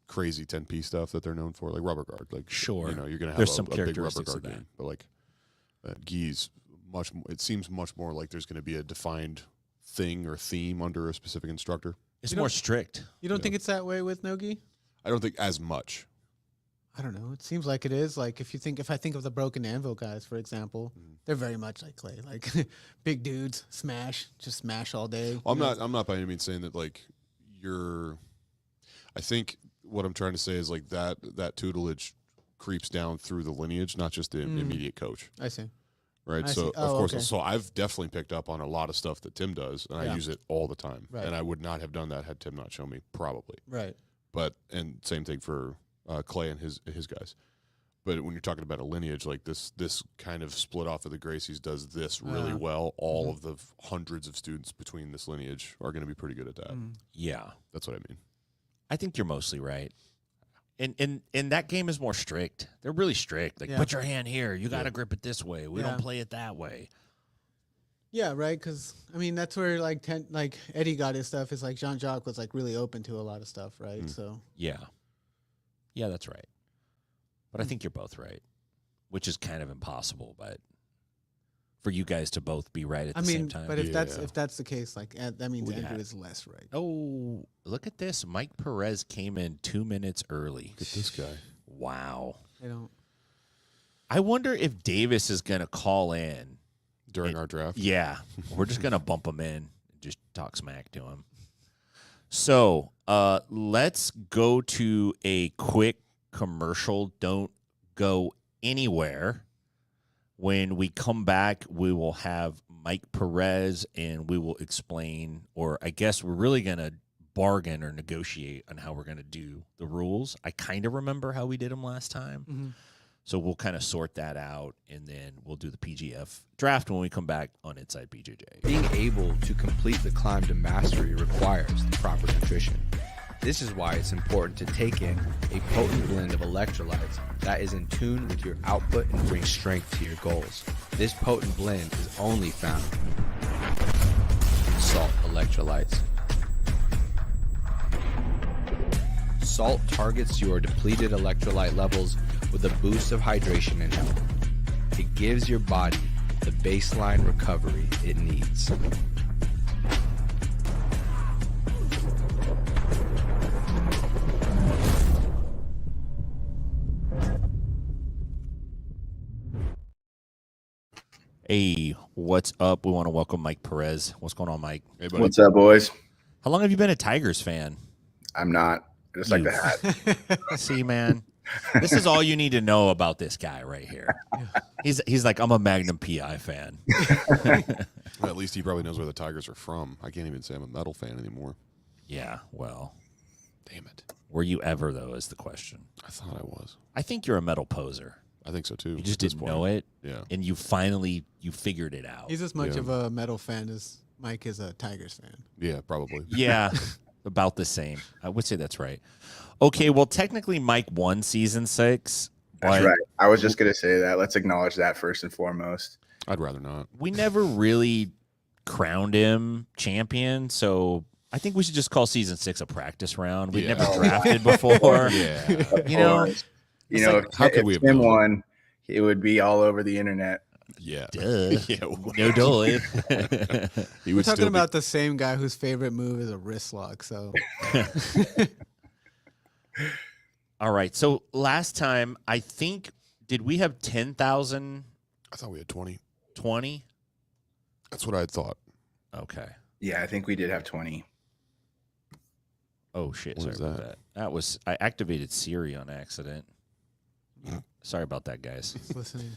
crazy 10-piece stuff that they're known for, like rubber guard. Like, sure. You know, you're going to have There's some a big rubber characteristics guard of that. game. But like gi's much, it seems much more like there's going to be a defined thing or theme under a specific instructor. It's more strict. You don't think it's that way with no-gi? I don't think as much. I don't know. It seems like it is. Like if I think of the Broken Anvil guys, for example, they're very much like Clay, like big dudes, just smash all day. Well, I'm not by any means saying that like I think what I'm trying to say is like that tutelage creeps down through the lineage, not just the immediate coach. I see. Right. I So see. of course, Okay. so I've definitely picked up on a lot of stuff that Tim does, and I use it all the time. Right. And I would not have done that had Tim not shown me, probably. Right. But and same thing for Clay and his guys. But when you're talking about a lineage like this kind of split off of the Gracies does this really well. All of the hundreds of students between this lineage are going to be pretty good at that. Yeah. That's what I mean. I think you're mostly right. And that game is more strict. They're really strict. Like, put your hand here. You got to grip it this way. We don't play it that way. Yeah, right. Because I mean, that's where like Eddie got his stuff. Is like Jean-Jacques was like really open to a lot of stuff, right? So Yeah, that's right. But I think you're both right, which is kind of impossible. But for you guys to both be right at the same time. But if that's the case, like that means Andrew is less right. Oh, look at this! Mike Perez came in 2 minutes early. Look at this guy. Wow. I don't. I wonder if Davis is going to call in During our draft? Yeah, we're just going to bump him in and just talk smack to him. So let's go to a quick commercial. Don't go anywhere. When we come back, we will have Mike Perez, and we will explain, or I guess we're really going to bargain or negotiate on how we're going to do the rules. I kind of remember how we did them last time. So we'll kind of sort that out, and then we'll do the PGF draft when we come back on Inside BJJ. Being able to complete the climb to mastery requires the proper nutrition. This is why it's important to take in a potent blend of electrolytes that is in tune with your output and brings strength to your goals. This potent blend is only found in Salt Electrolytes. Salt targets your depleted electrolyte levels with a boost of hydration and health. It gives your body the baseline recovery it needs. Hey, what's up? We want to welcome Mike Perez. What's going on, Mike? Hey, buddy. What's up, boys? How long have you been a Tigers fan? I'm not. I just like the hat. See, man, this is all you need to know about this guy right here. He's like, I'm a Magnum PI fan. Well, at least he probably knows where the Tigers are from. I can't even say I'm a metal fan anymore. Yeah, well, Damn it. were you ever, though, is the question. I thought I was. I think you're a metal poser. I think so, too. You just at this didn't point. know it, Yeah. and you figured it out. He's as much Yeah. of a metal fan as Mike is a Tigers fan. Yeah, probably. Yeah, about the same. I would say that's right. Okay, well, technically, Mike won season 6. That's but right. I was just going to say that. Let's acknowledge that first and foremost. I'd rather not. we never really crowned him champion, so I think we should just call season 6 a practice round. We've Yeah. never drafted before. Yeah. You know, You it's know, like, if, how could if we have Tim known? won, it would be all over the internet. Yeah. duh. Yeah. No dolly. He We're would talking still about the same guy whose favorite move is a wrist lock. So All right, so last time, I think, did we have 10,000, I thought we had 20. 20? That's what I had thought. Okay. Yeah, I think we did have 20. Oh shit! What Sorry is about that? that. That was I activated Siri on accident. Sorry about that, guys. He's listening.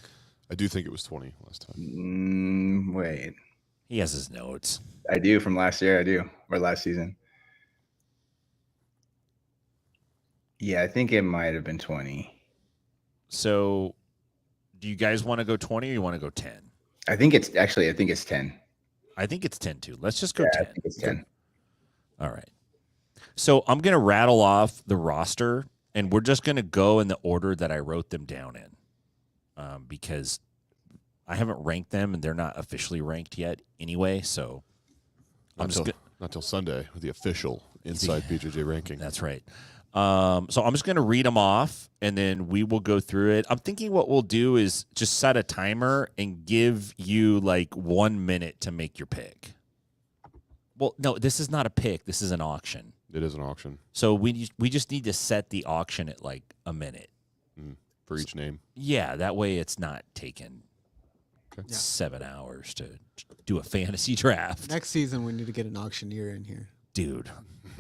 I do think it was 20 last time. Wait. He has his notes. I do from last year. I do. Or last season. Yeah, I think it might have been 20. So, do you guys want to go 20 or you want to go 10? I think it's 10. I think it's 10 too. Let's just go Yeah, 10. I think it's 10. All right. So I'm going to rattle off the roster, and we're just going to go in the order that I wrote them down in, because I haven't ranked them, and they're not officially ranked yet anyway. So Not till Sunday with the official Inside BJJ ranking. That's right. So I'm just going to read them off, and then we will go through it. I'm thinking what we'll do is just set a timer and give you like 1 minute to make your pick. Well, no, this is not a pick. This is an auction. It is an auction So we just need to set the auction at like a minute. for each name. Yeah, that way it's not taking Okay. 7 hours to do a fantasy draft. Next season, we need to get an auctioneer in here. Dude,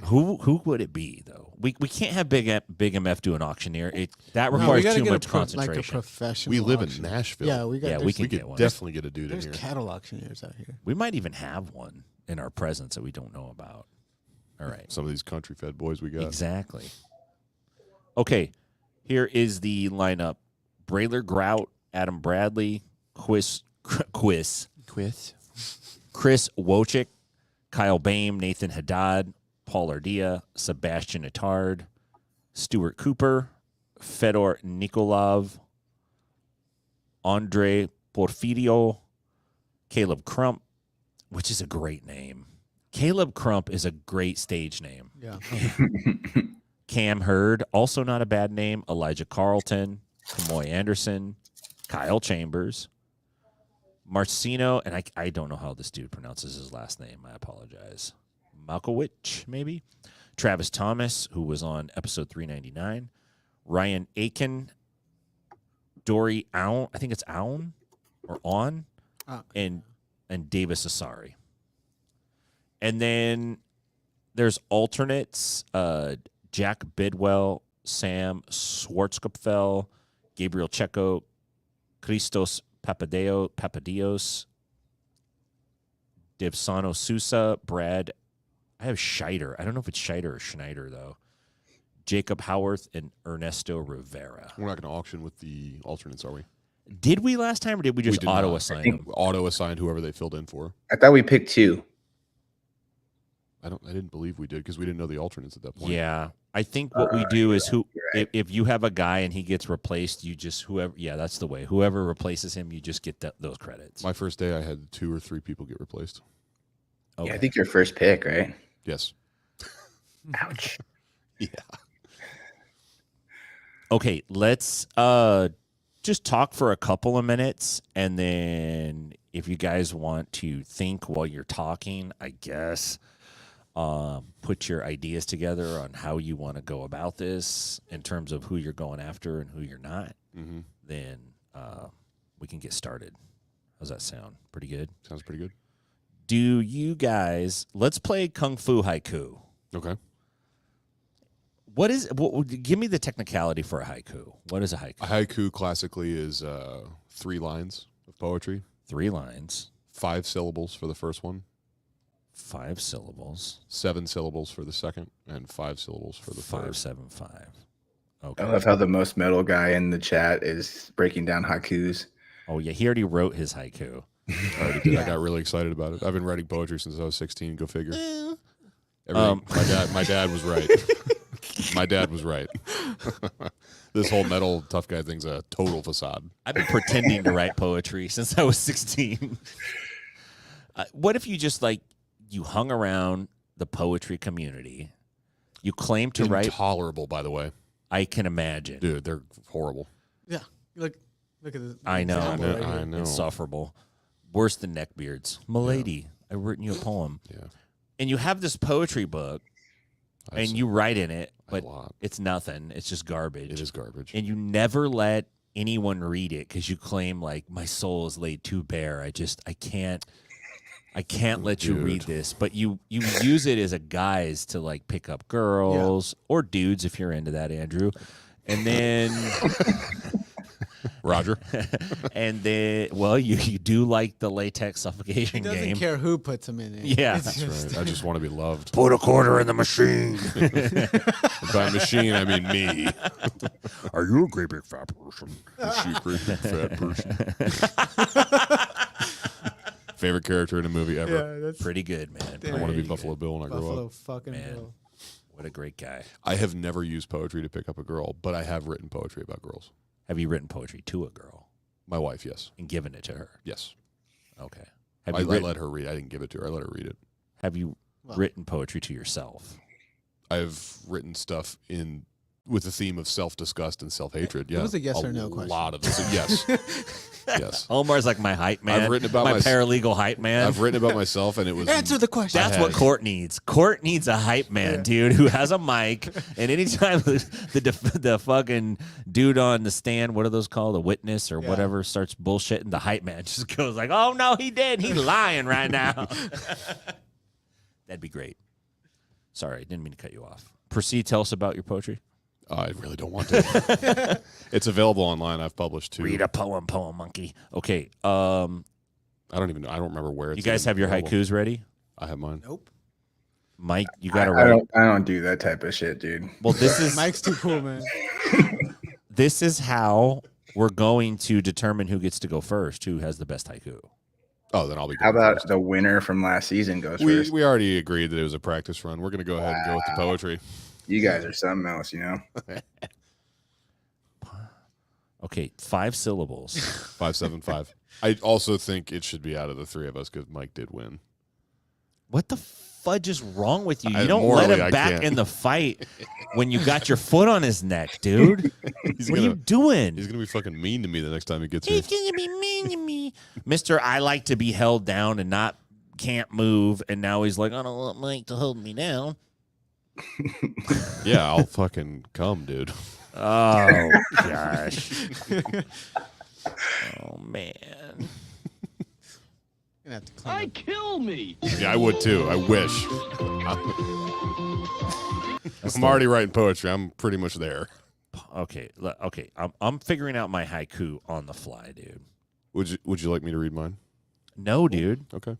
who would it be though? We can't have Big MF do an auctioneer. That No, we requires gotta too get much concentration. Like a professional. We live in auctioneer. Nashville. Yeah, we got. Yeah, we there's- can We get could one. definitely get a dude in There's here. cattle auctioneers out here. We might even have one in our presence that we don't know about. All right. Some of these country fed boys we got. Exactly. Okay, here is the lineup: Braylor Grout, Adam Bradley, Chris Wojcik, Kyle Baim, Nathan Haddad, Paul Ardia, Sebastian Attard, Stuart Cooper, Fedor Nikolov, Andre Porfirio, Caleb Crump, which is a great name. Caleb Crump is a great stage name. Yeah. Cam Hurd, also not a bad name. Elijah Carlton, Kamoy Anderson, Kyle Chambers, Marcino, and I don't know how this dude pronounces his last name. I apologize. Malkowicz, maybe. Travis Thomas, who was on episode 399. Ryan Aiken, Dory Aoun, I think it's Aoun or On, and Davis Asari. And then there's alternates, Jack Bidwell, Sam Schwartzkopfel, Gabriel Checo, Christos Papadios, Devsano Sousa, Brad. I have Scheider. I don't know if it's Scheider or Schneider, though. Jacob Howarth and Ernesto Rivera. We're not going to auction with the alternates, are we? Did we last time, or did we just did auto not. assign I think- them? Auto assigned whoever they filled in for. I thought we picked 2. I didn't believe we did because we didn't know the alternates at that point. Yeah, I think what we do is you're right. if you have a guy and he gets replaced, you just whoever. Yeah, that's the way. Whoever replaces him, you just get those credits. My first day, I had 2 or 3 people get replaced. Okay. Yeah, I think your first pick, right? Yes. Ouch. Yeah. Okay, let's just talk for a couple of minutes, and then if you guys want to think while you're talking, I guess put your ideas together on how you want to go about this in terms of who you're going after and who you're not. Mm-hmm. Then we can get started. How's that sound? Pretty good? Sounds pretty good. Do you guys, let's play Kung Fu Haiku. Okay. Give me the technicality for a haiku. What is a haiku? A haiku classically is 3 lines of poetry, 3 lines, 5 syllables for the first one, 5 syllables, 7 syllables for the second, and 5 syllables for the third. 575. I Okay. love how the most metal guy in the chat is breaking down haikus. Oh yeah, he already wrote his haiku. I already did. I got really excited about it. I've been writing poetry since I was 16. Go figure. My dad was right. My dad was right. This whole metal tough guy thing's a total facade. I've been pretending to write poetry since I was 16. What if you just you hung around the poetry community? You claim to write. Intolerable, by the way. I can imagine. Dude, they're horrible. Yeah. Look at this. I know. example right here. I know. Insufferable. Worse than neckbeards. Milady, I've written you a poem. Yeah. And you have this poetry book, and you write in it, but lot. it's nothing. It's just garbage. It is garbage. And you never let anyone read it because you claim my soul is laid too bare. I can't. I can't let you read Dude. this, but you use it as a guise to like pick up girls or dudes if you're into that, Andrew. And then Roger. and then you do like the latex suffocation He doesn't game. care who puts him in it. Yeah. It's That's just- right. I just want to be loved. Put a quarter in the machine. By machine, I mean me. Are you a great big fat person? Is she a great big fat person? Favorite character in a movie ever. Yeah, that's Pretty good, man. I want to be Pretty Buffalo good. Bill when I grow Buffalo up. fucking Man. Bill. What a great guy. I have never used poetry to pick up a girl, but I have written poetry about girls. Have you written poetry to a girl My wife, yes. and given it to her? Yes. Okay. Have I you, written, let her read. I didn't give it to her. I let her read it. have you Well- written poetry to yourself? I've written stuff with the theme of self-disgust and self-hatred. Yeah. was a yes or no question. A lot of it. So yes. Yes. Omar's like my hype man. I've written about my my- paralegal hype man. I've written about myself, and it was Answer the question. That's I what had- Court needs. Court needs a hype man, dude, who has a mic. And anytime the fucking dude on the stand, what are those called, a witness or whatever, starts bullshitting, the hype man just goes like, "Oh no, he did. He's lying right now." That'd be great. Sorry, I didn't mean to cut you off. Proceed. Tell us about your poetry. I really don't want to. It's available online. I've published two. Read a poem, monkey. Okay. I don't even know. I don't remember where it's You guys even have your available. haikus ready? I have mine. Nope. Mike, you got to I write. don't do that type of shit, dude. Well, this is Mike's too cool, man. this is how we're going to determine who gets to go first, who has the best haiku. Oh, then I'll be. How going about first. the winner from last season goes We first? already agreed that it was a practice run. We're gonna go ahead and go with the poetry. You guys are something else, you know. Okay, 5 syllables. 575. I also think it should be out of the three of us because Mike did win. What the fudge is wrong with you? You I- don't let morally, him I back can't. in the fight when you got your foot on his neck, dude. He's What are you gonna doing? he's gonna be fucking mean to me the next time he gets here. He's gonna be mean to me, Mister. I like to be held down and can't move, and now he's like, I don't want Mike to hold me down. Yeah, I'll fucking come, dude. Oh gosh. Oh man. Gonna have to clean up. Yeah, I would too. I wish. I'm already writing poetry. I'm pretty much there. Okay. I'm figuring out my haiku on the fly, dude. Would you like me to read mine? No, dude. Okay.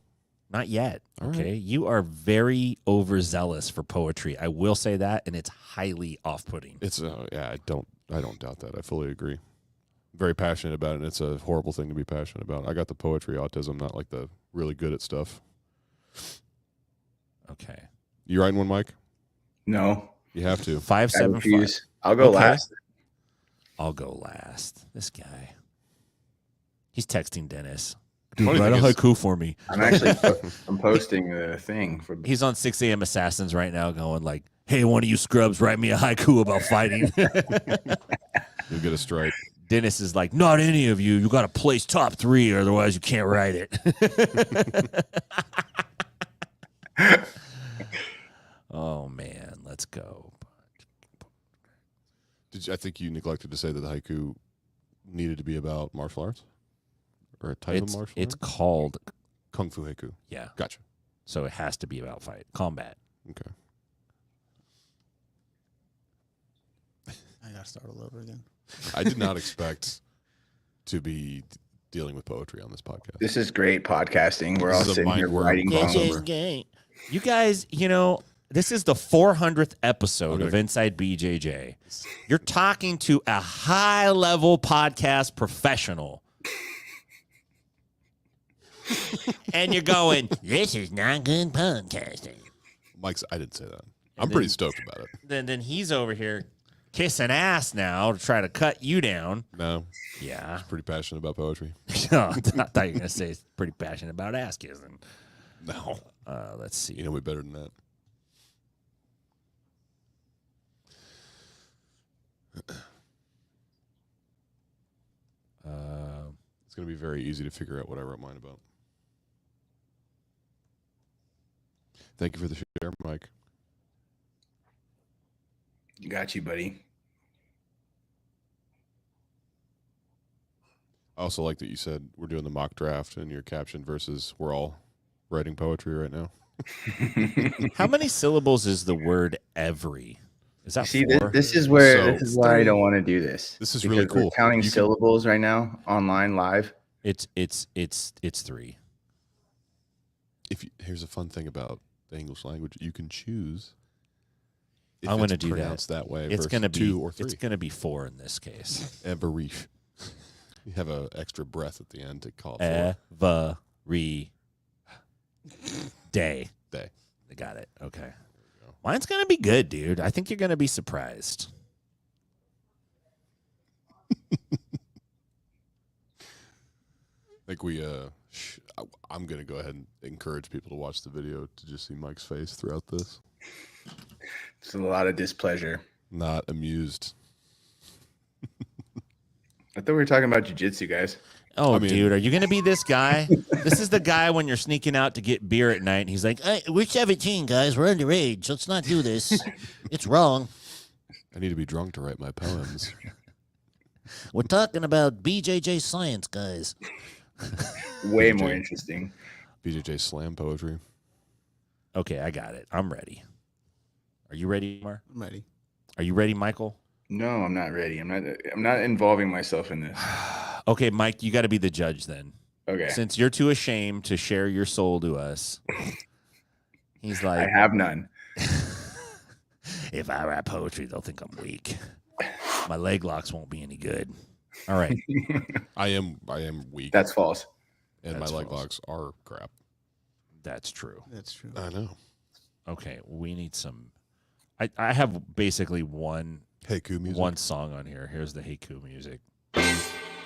Not yet. All right. Okay. You are very overzealous for poetry. I will say that, and it's highly off-putting. It's yeah, I don't doubt that. I fully agree. Very passionate about it, and it's a horrible thing to be passionate about. I got the poetry autism, not like the really good at stuff. Okay. You writing one, Mike? No, You have to. I 575. refuse. I'll go Okay. last. I'll go last. This guy. He's texting Dennis. Funny Dude, write a thing is- haiku for me. I'm actually I'm posting the thing for. He's on 6 a.m. Assassins right now going like, hey, one of you scrubs, write me a haiku about fighting. You'll get a strike. Dennis is like, not any of you. You got to place top 3, or otherwise you can't write it. Oh, man. Let's go. I think you neglected to say that the haiku needed to be about martial arts? Or a type of martial It's arts? called, Kung Fu haiku. yeah. Gotcha. So it has to be about combat. Okay. I gotta start all over again. I did not expect to be dealing with poetry on this podcast. This is great podcasting. We're all This is a sitting here mind worm writing crossover. poems. You guys, this is the 400th episode Okay. of Inside BJJ. You're talking to a high-level podcast professional. And you're going, this is not good podcasting. Mike's, I didn't say that. I'm pretty stoked about it. Then he's over here kissing ass now to try to cut you down. No, Yeah. pretty passionate about poetry. I thought you were going to say he's pretty passionate about ass kissing. No. Let's see. You know me better than that. It's going to be very easy to figure out what I wrote mine about. Thank you for the share, Mike. Got you, buddy. I also like that you said we're doing the mock draft and your caption versus we're all writing poetry right now. How many syllables is the word every? Is that See, 4? this is why I don't want to do this. This is really because we're cool. counting You can- syllables right now online live. It's 3. Here's a fun thing about the English language, you can choose. If I'm going to it's do pronounced that way. It's versus going to be 2 or 3. It's going to be 4 in this case. Every. You have an extra breath at the end to call it 4. Every day. Day. I got it. Okay. Mine's going to be good, dude. I think you're going to be surprised. I think I'm going to go ahead and encourage people to watch the video to just see Mike's face throughout this. It's a lot of displeasure. Not amused. I thought we were talking about jiu-jitsu, guys. Oh, dude, are you going to be this guy? This is the guy when you're sneaking out to get beer at night, and he's like, hey, we're 17, guys. We're underage. Let's not do this. It's wrong. I need to be drunk to write my poems. We're talking about BJJ science, guys. Way more interesting. BJJ slam poetry. Okay, I got it. I'm ready. Are you ready, Mar? I'm ready. Are you ready, Michael? No, I'm not ready. I'm not involving myself in this. Okay, Mike, you got to be the judge then. Okay. Since you're too ashamed to share your soul to us, he's like, I have none. If I write poetry, they'll think I'm weak. My leg locks won't be any good. All right. I am weak. That's false. And That's my leg false. locks are crap. That's true. That's true. I know. Okay, we need some. I have basically one Haiku music. one song on here. Here's the haiku music.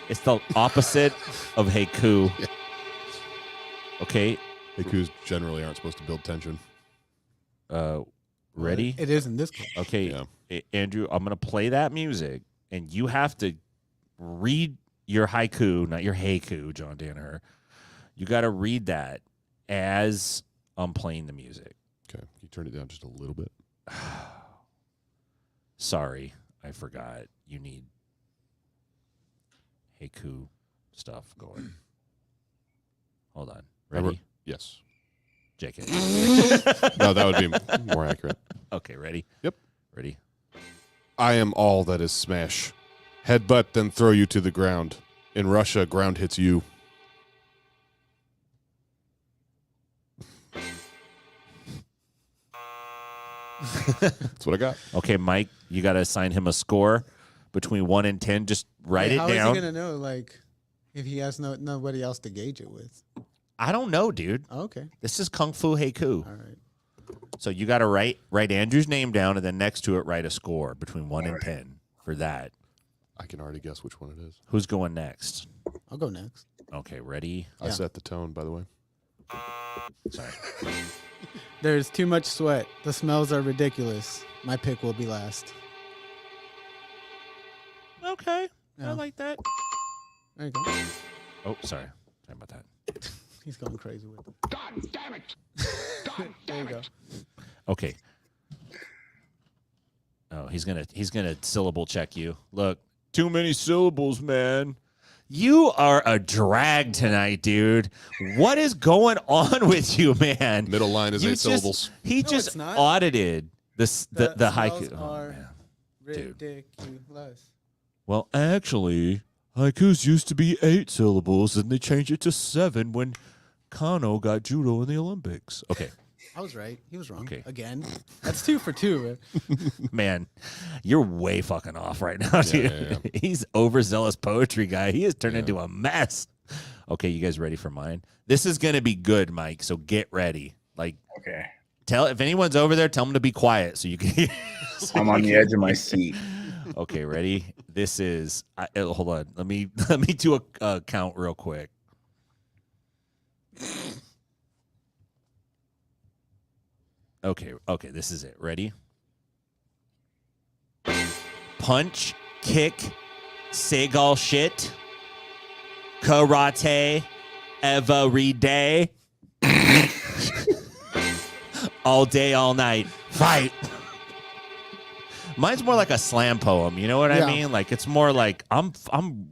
It's the opposite of haiku. Yeah. Okay. Haikus generally aren't supposed to build tension. Ready? It is in this case. Okay, Yeah. Andrew, I'm going to play that music, and you have to read your haiku, not your haiku, John Danaher. You got to read that as I'm playing the music. Okay. Can you turn it down just a little bit? Sorry, I forgot. You need haiku stuff going. Hold on. Ready? Yes. JK. No, that would be more accurate. Okay, ready? Yep. Ready? I am all that is smash. Headbutt, then throw you to the ground. In Russia, ground hits you. That's what I got. Okay, Mike, you got to assign him a score between 1 and 10. Just write it How down. is he gonna know? Like, if he has nobody else to gauge it with. I don't know, dude. Oh, okay. This is Kung Fu Haiku. All right. So you got to write Andrew's name down, and then next to it, write a score between 1 and 10 for that. I can already guess which one it is. Who's going next? I'll go next. Okay, ready? I set the tone, by the way. Sorry. There's too much sweat. The smells are ridiculous. My pick will be last. Okay, Yeah. I like that. There you go. Oh, sorry. Sorry about that. He's going crazy with it. God damn it! God There you go. Okay. Oh, he's gonna syllable check you. Look, too many syllables, man. You are a drag tonight, dude. What is going on with you, man? Middle line is You 8 just- syllables. He No, just it's not. audited the smells haiku. Oh, are man. Dude. ridiculous. Well, actually, haikus used to be 8 syllables, and they changed it to 7 when Kano got judo in the Olympics. Okay. I was right. He was wrong. Okay. Again. That's 2 for 2. Man. Man, you're way fucking off right now, dude. yeah. He's overzealous poetry guy. He has turned into a mess. Okay, you guys ready for mine? This is gonna be good, Mike. So get ready. Like, Okay. tell if anyone's over there, tell them to be quiet so you can hear. I'm on the edge of my seat. Okay, ready? This is. Hold on. Let me do a count real quick. Okay, this is it. Ready? Punch, kick, Seagal shit, karate, every day, all day, all night, fight. Mine's more like a slam poem. You know what I Yeah. mean? Like it's more like I'm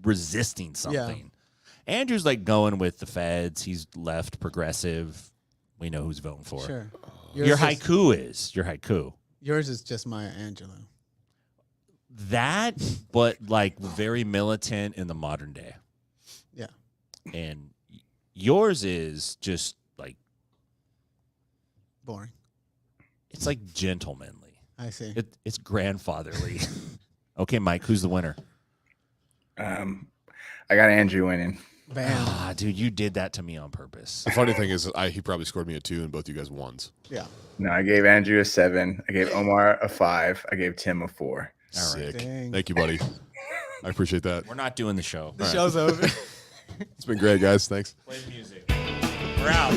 resisting something. Andrew's like going with the feds. He's left, progressive. We know who's voting for. Sure. Your haiku is your haiku. Yours is just Maya Angelou. That, but like very militant in the modern day. Yeah. And yours is just like Boring. it's like gentlemanly. I see. It's grandfatherly. Okay, Mike, who's the winner? I got Andrew winning. Bam. Ah, dude, you did that to me on purpose. The funny thing is, he probably scored me a 2, and both you guys ones. Yeah. No, I gave Andrew a 7. I gave Omar a 5. I gave Tim a 4. All right. Sick. Dang. Thank you, buddy. I appreciate that. We're not doing the show. The show's over. It's been great, guys. Thanks. Play music. We're out.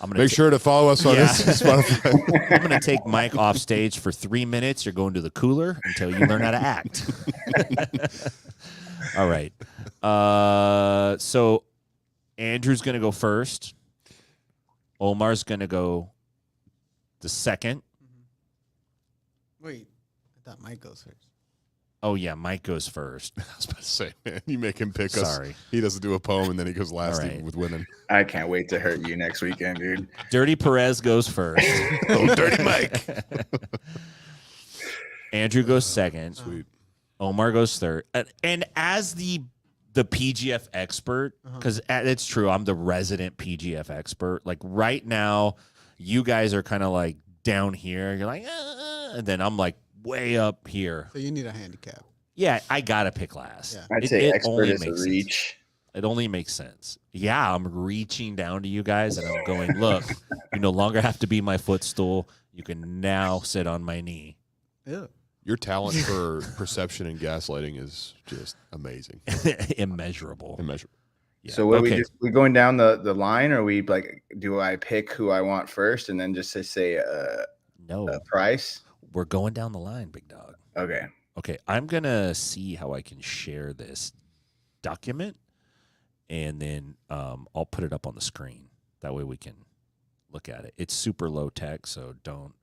I'm gonna Make sure to follow us on Yeah. Spotify. I'm going to take Mike off stage for 3 minutes. You're going to the cooler until you learn how to act. All right. So Andrew's going to go first. Omar's going to go the second. Wait, I thought Mike goes first. Oh, yeah, Mike goes first. I was about to say, man, you make him pick us. Sorry. He doesn't do a poem, and then he goes last All right. with women. I can't wait to hurt you next weekend, dude. Dirty Perez goes first. Oh, dirty Mike. Andrew goes second. Sweet. Omar goes third. And as the PGF expert, because it's true, I'm the resident PGF expert. Like right now, you guys are kind of like down here. You're like, and then I'm like way up here. So you need a handicap. Yeah, I gotta pick last. Yeah. I'd say expert only is a makes sense. reach. It only makes sense. Yeah, I'm reaching down to you guys and I'm going, look, you no longer have to be my footstool. You can now sit on my knee. Ew. Your talent for perception and gaslighting is just amazing. Immeasurable. Immeasurable. Yeah. So what Okay. we going down the line, or we like? Do I pick who I want first, and then just to say No, a price? we're going down the line, big dog. Okay. Okay, I'm going to see how I can share this document, and then I'll put it up on the screen. That way we can look at it. It's super low tech, so don't...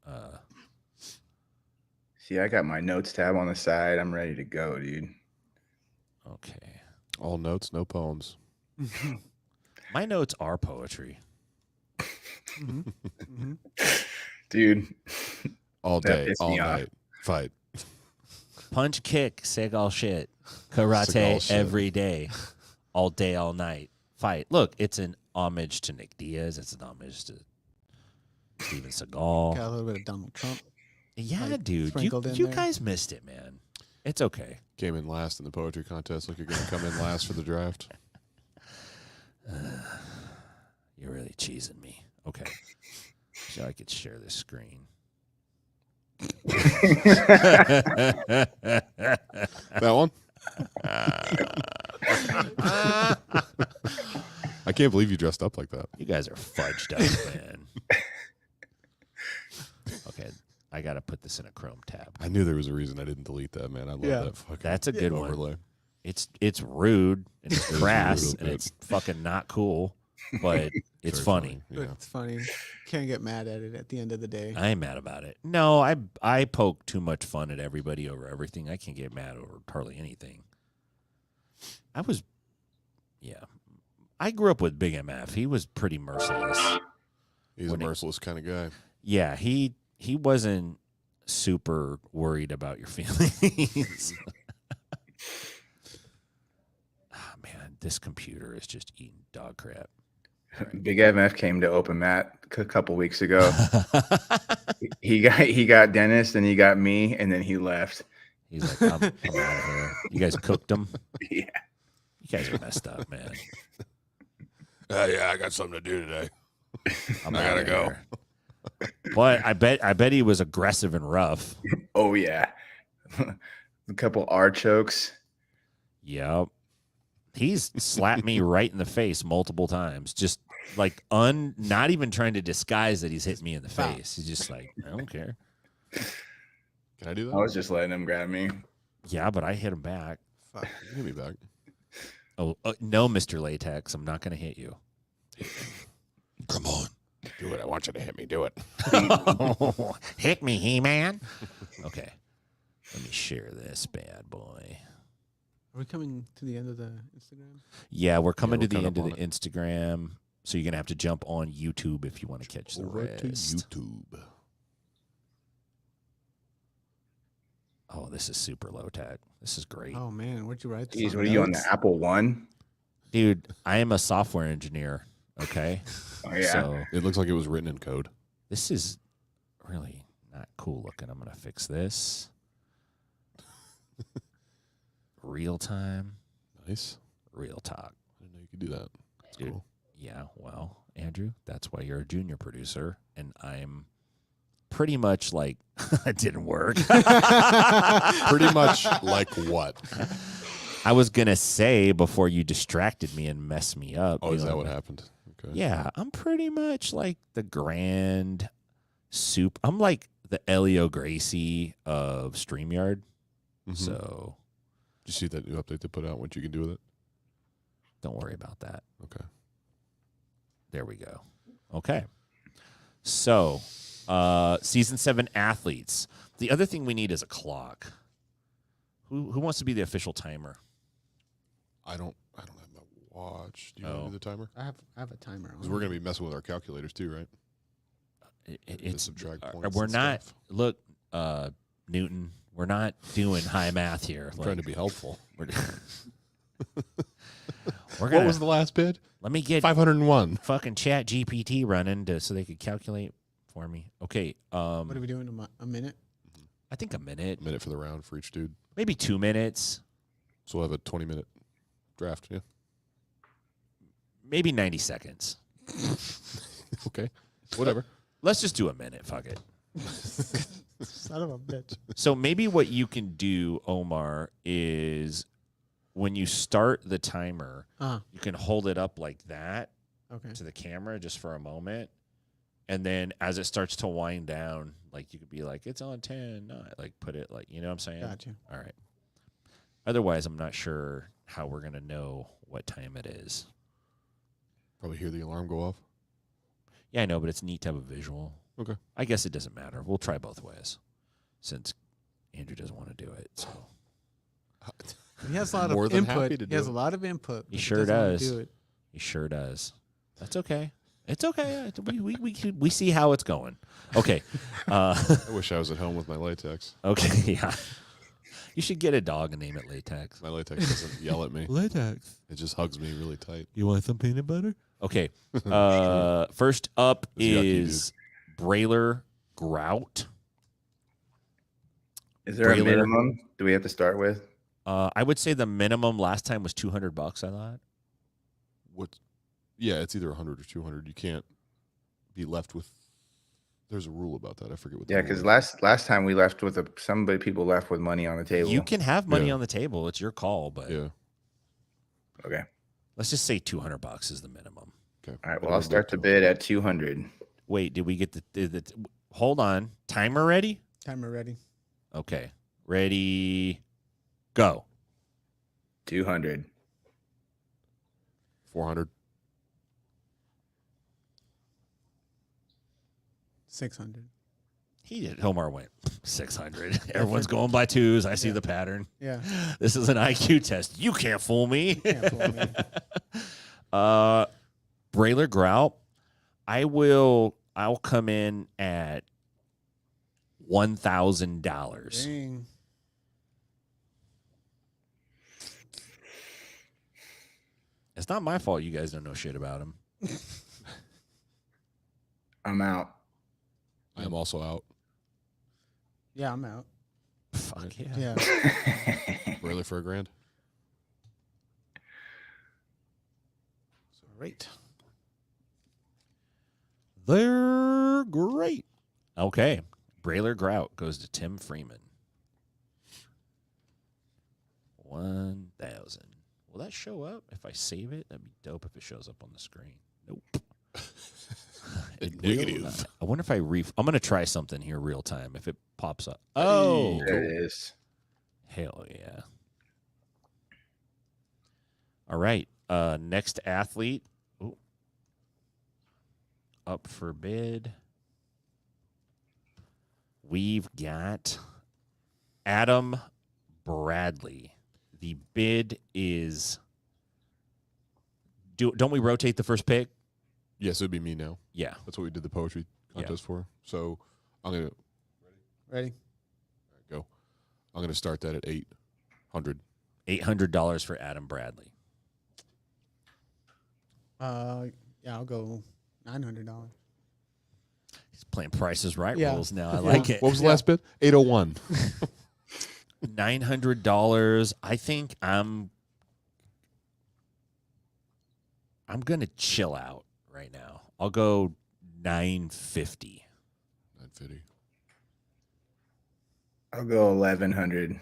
See, I got my notes tab on the side. I'm ready to go, dude. Okay. All notes, no poems. My notes are poetry. Dude, All That day, pissed all me off. night. Fight. Punch, kick, Segal shit. Segal Karate shit. every day. All day, all night. Fight. Look, it's an homage to Nick Diaz. It's an homage to Steven Seagal. Got a little bit of Donald Trump. Yeah, like, dude. sprinkled in You there. guys missed it, man. It's okay. Came in last in the poetry contest. Like you're going to come in last for the draft. You're really cheesing me. Okay. So I could share this screen. That one? I can't believe you dressed up like that. You guys are fudged up, man. Okay. I got to put this in a Chrome tab. I knew there was a reason I didn't delete that, man. I love Yeah. that fucking That's a good one. overlay. It's rude and it's It is crass rude, and but- it's fucking not cool, but it's Very funny. But Yeah. it's funny. Can't get mad at it at the end of the day. I am mad about it. No, I poke too much fun at everybody over everything. I can't get mad over hardly anything. I grew up with Big MF. He was pretty merciless. He's a When it- merciless kind of guy. Yeah, he wasn't super worried about your feelings. Ah, man, this computer is just eating dog crap. Big MF came to Open Mat a couple weeks ago. he got Dennis, and he got me, and then he left. He's like, I'm out of here. You guys cooked him? Yeah. You guys are messed up, man. Yeah, I got something to do today. I'm I gotta outta go. here. But I bet he was aggressive and rough. Oh yeah. A couple R chokes. Yep. He's slapped me right in the face multiple times. Just like not even trying to disguise that he's hit me in the face. He's just like, I don't care. Can I do that? I was just letting him grab me. Yeah, but I hit him back. Fuck. Give me back. Oh, no, Mr. Latex. I'm not going to hit you. Come on. Do it. I want you to hit me. Do it. Hit me, He-Man. Okay. Let me share this bad boy. Are we coming to the end of the Instagram? Yeah, we're coming we're to the kind end of of the on Instagram, so you're gonna have to jump on YouTube if you want to catch the Over to rest. YouTube. Oh, this is super low tech. This is great. Oh man, where'd you write this? Jeez, on what are you on the notes? Apple One? Dude, I am a software engineer. Okay, Oh yeah. so It looks like it was written in code. this is really not cool looking. I'm gonna fix this. Real time, Nice. real talk. I didn't know you could do that. That's Dude. cool. Yeah, well, Andrew, that's why you're a junior producer, and I'm pretty much like it didn't work. Pretty much like what? I was gonna say before you distracted me and messed me up. Oh, you is know, that what happened? Okay. Yeah, I'm pretty much like the grand soup. I'm like the Elio Gracie of StreamYard. Mhm. So Did you see that new update they put out? What you can do with it? don't worry about that. Okay. There we go. Okay. So, season 7 athletes. The other thing we need is a clock. Who wants to be the official timer? I don't have my watch. Do you want Oh. to do the timer? I have a timer on. Because we're going to be messing with our calculators too, right? To It's subtract points we're and not. stuff. Look, Newton. We're not doing high math here. I'm trying to be helpful. We're What gonna, was the last bid? let me get 501. fucking Chat GPT running so they could calculate for me. Okay. What are we doing? A minute? I think a minute, A minute for the round for each dude. maybe 2 minutes, So we'll have a 20-minute draft. Yeah. maybe 90 seconds. Okay. Whatever. Let's just do a minute. Fuck it. Son of a bitch. So maybe what you can do, Omar, is when you start the timer, you can hold it up like that Okay. to the camera just for a moment. And then as it starts to wind down, like you could be like, it's on 10, 9, like put it like, you know what I'm saying? Gotcha. All right. Otherwise, I'm not sure how we're going to know what time it is. Probably hear the alarm go off. Yeah, I know, but it's neat to have a visual. Okay. I guess it doesn't matter. We'll try both ways since Andrew doesn't want to do it. So He has a lot More of than input. happy to He do has it. a lot of input. He but sure doesn't wanna does. Do it. he sure does. That's okay. It's okay. We see how it's going. Okay. I wish I was at home with my latex. Okay. Yeah. You should get a dog and name it Latex. My latex doesn't yell at me. Latex. It just hugs me really tight. You want some peanut butter? Okay. First up It's yucky, is Brailer Grout. Is there a Brailer. minimum? Do we have to start with? I would say the minimum last time was $200. I thought. What? Yeah, it's either 100 or 200. You can't be left with. There's a rule about that. I forget what. the Yeah, rule because is. last time we left with people left with money on the table. You can have money Yeah. on the table. It's your call, but Yeah. Okay. let's just say $200 is the minimum. Okay. All right. Well, I'll start the bid at 200. Wait, did we get the hold on. Timer ready? Timer ready. Okay. Ready, go. 200. 400. 600. He did. Omar went 600. Everyone's going by twos. I see the pattern. Yeah. This is an IQ test. You can't fool me. Can't fool me. Brailer Grout, I'll come in at $1,000. Dang. It's not my fault you guys don't know shit about him. I'm out. I am also out. Yeah, I'm out. Fuck yeah. Yeah. Really for $1,000? Great. They're great. Okay. Brailer Grout goes to Tim Freeman. 1,000. Will that show up if I save it? That'd be dope if it shows up on the screen. Nope. It will Negative. not. I wonder if I'm going to try something here real time if it pops up. Oh, There it is. hell yeah. All right. Next athlete. Ooh. Up for bid. We've got Adam Bradley, The bid is. Don't we rotate the first pick? Yes, it would be me now. Yeah. That's what we did the poetry contest for. So I'm gonna Ready? go. I'm gonna start that at $800. $800 for Adam Bradley. Yeah, I'll go $900. He's playing Prices Right Yeah. rules now. I like it. What was the last bid? 801. $900. I think I'm gonna chill out right now. I'll go $950. 950. I'll go 1100.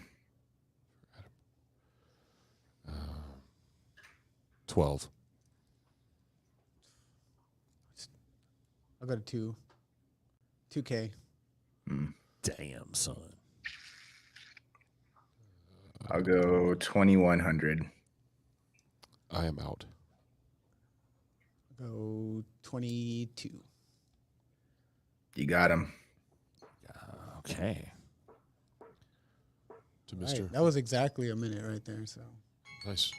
12. I'll go to 2K. Damn, son. I'll go 2100. I am out. Go 22. You got him. Okay. To All Mr. right, that was exactly a minute right there. So Nice.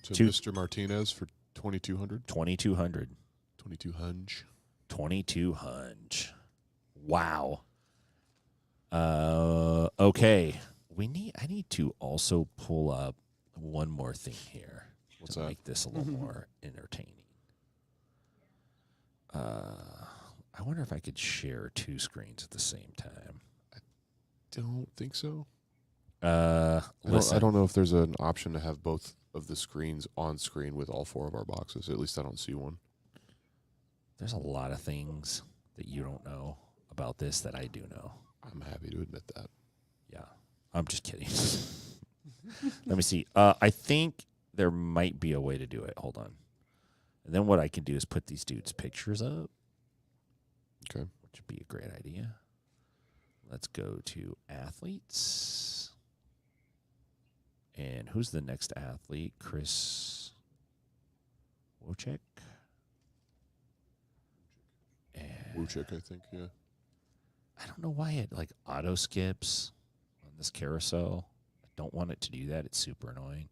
To Two. Mr. Martinez for 2200. 2200. 22 hunch. 22 hunch. Wow. Okay. I need to also pull up one more thing here What's to that? make this a little more entertaining. I wonder if I could share two screens at the same time. Don't think so. Listen, I don't know if there's an option to have both of the screens on screen with all four of our boxes. At least I don't see one. there's a lot of things that you don't know about this that I do know. I'm happy to admit that. Yeah, I'm just kidding. Let me see. I think there might be a way to do it. Hold on. And then what I can do is put these dudes' pictures up. Okay. Which would be a great idea. Let's go to athletes. And who's the next athlete? Chris Wojcik. And Wuchik, I think, yeah. I don't know why it like auto skips on this carousel. I don't want it to do that. It's super annoying.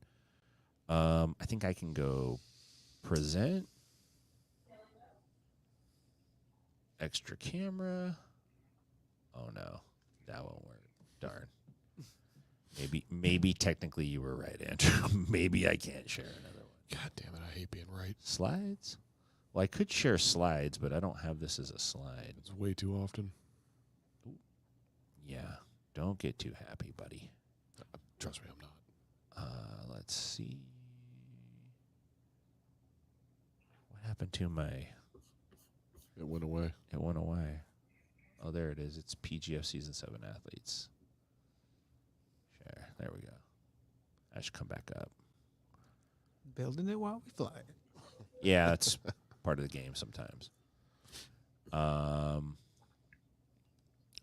I think I can go present. Extra camera. Oh no, that won't work. Darn. Maybe technically you were right, Andrew. Maybe I can't share another one. God damn it, I hate being right. Slides? Well, I could share slides, but I don't have this as a slide. It's way too often. Yeah, don't get too happy, buddy. Trust me, I'm not. Let's see. What happened to my... It went away. It went away. Oh, there it is. It's PGF Season 7 athletes. Share. There we go. I should come back up. building it while we fly. Yeah, that's part of the game sometimes.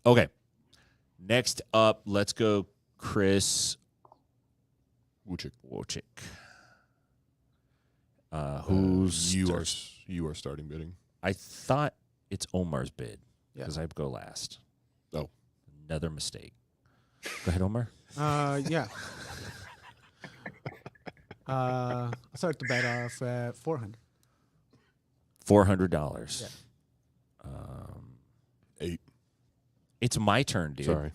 Okay. Next up, let's go Chris Wuchik. Wojcik. Who's you are starting bidding. I thought it's Omar's bid Yeah. because I go last. Oh. Another mistake. Go ahead, Omar. Yeah. I'll start the bet off at 400. $400. Yeah. 8. It's my turn, dude. Sorry.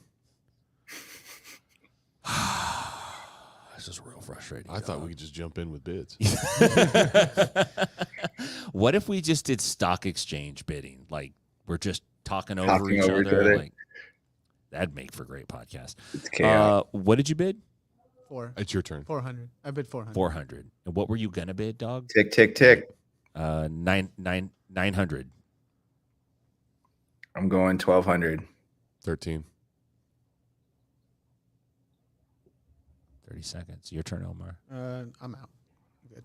This is real frustrating. I thought we could just jump in with bids. What if we just did stock exchange bidding? Like we're just talking over Talking each over each other. other. Like that'd make for a great podcast. It's chaos. What did you bid? It's your turn. 400. I bid 400. 400. And what were you gonna bid, dog? Tick, tick, tick. 900. I'm going 1200. 13. 30 seconds. Your turn, Omar. I'm out. Good.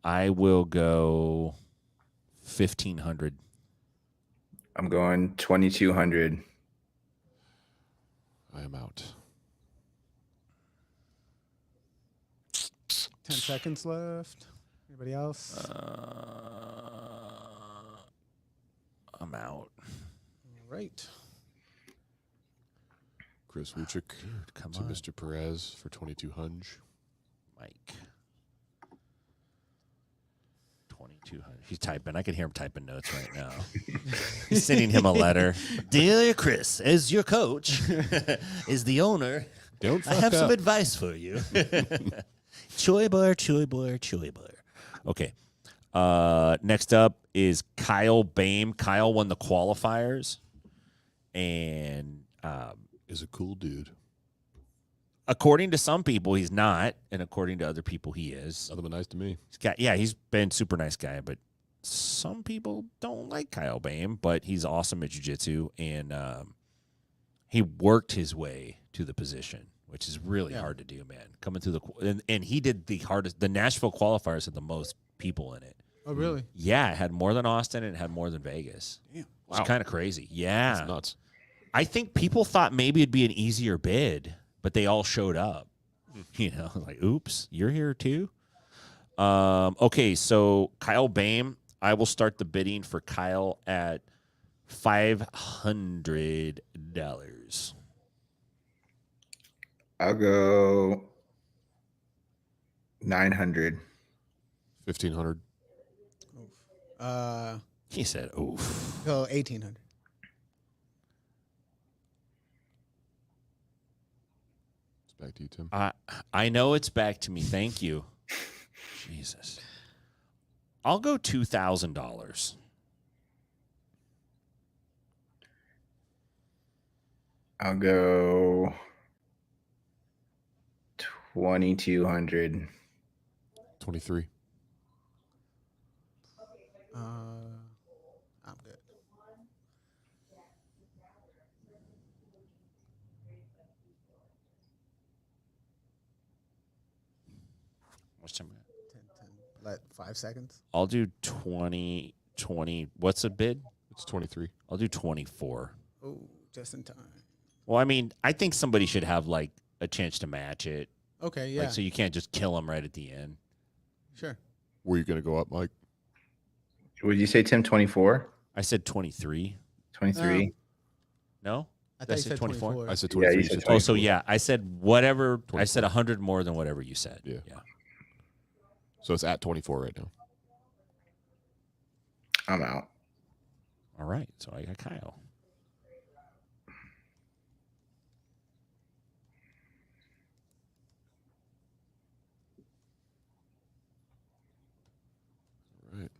I will go 1,500. I'm going 2200. I am out. 10 seconds left. Anybody else? I'm out. All right. Chris Wuchik Come to on, Mr. Perez for 2,200. Mike. 2,200. He's typing. I can hear him typing notes right now. He's sending him a letter. Dear Chris, as your coach, as the owner, Don't I fuck have some up. advice for you. Choy bar, choy bar, choy bar. Okay. Next up is Kyle Bame. Kyle won the qualifiers. And Is a cool dude. according to some people, he's not. And according to other people, he is. Nothing but nice to me. He's been super nice guy, but some people don't like Kyle Bame, but he's awesome at jiu-jitsu, and he worked his way to the position, which is really hard to do, man. Coming through and he did the hardest. The Nashville qualifiers had the most people in it. Oh, really? Yeah, it had more than Austin, and it had more than Vegas. Damn. It's kind of crazy. Yeah. That's nuts. I think people thought maybe it'd be an easier bid, but they all showed up. You know, like, oops, you're here too? Okay, so Kyle Bame, I will start the bidding for Kyle at $500. I'll go 900. 1,500. He said, oof. Go 1,800. It's back to you, Tim. I know it's back to me. Thank you. Jesus. I'll go $2,000. I'll go 2,200. 23. I'm good. What's time? 10. 5 seconds. I'll do 20. What's a bid? It's 23. I'll do 24. Oh, just in time. Well, I mean, I think somebody should have like a chance to match it. Okay, yeah. Like, so you can't just kill them right at the end. Sure. Were you going to go up, Mike? Would you say, Tim, 24? I said 23. 23? No? I Did I thought you say said 24? 24. I said Yeah, 23. you You said said 24. Oh, so yeah, I said whatever. I 24. said 100 more than whatever you said. Yeah. So it's at 24 right now. I'm out. All right. So I got Kyle. Right.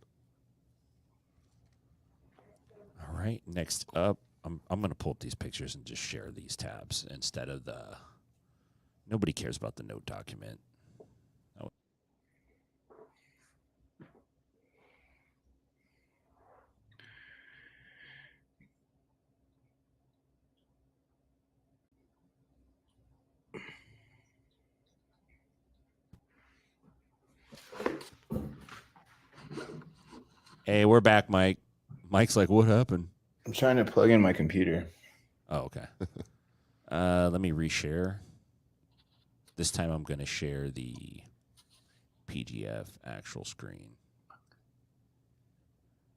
All right. Next up, I'm going to pull up these pictures and just share these tabs instead of the. Nobody cares about the note document. Oh. Hey, we're back, Mike. Mike's like, what happened? I'm trying to plug in my computer. Oh, okay. Let me reshare. This time I'm going to share the PGF actual screen.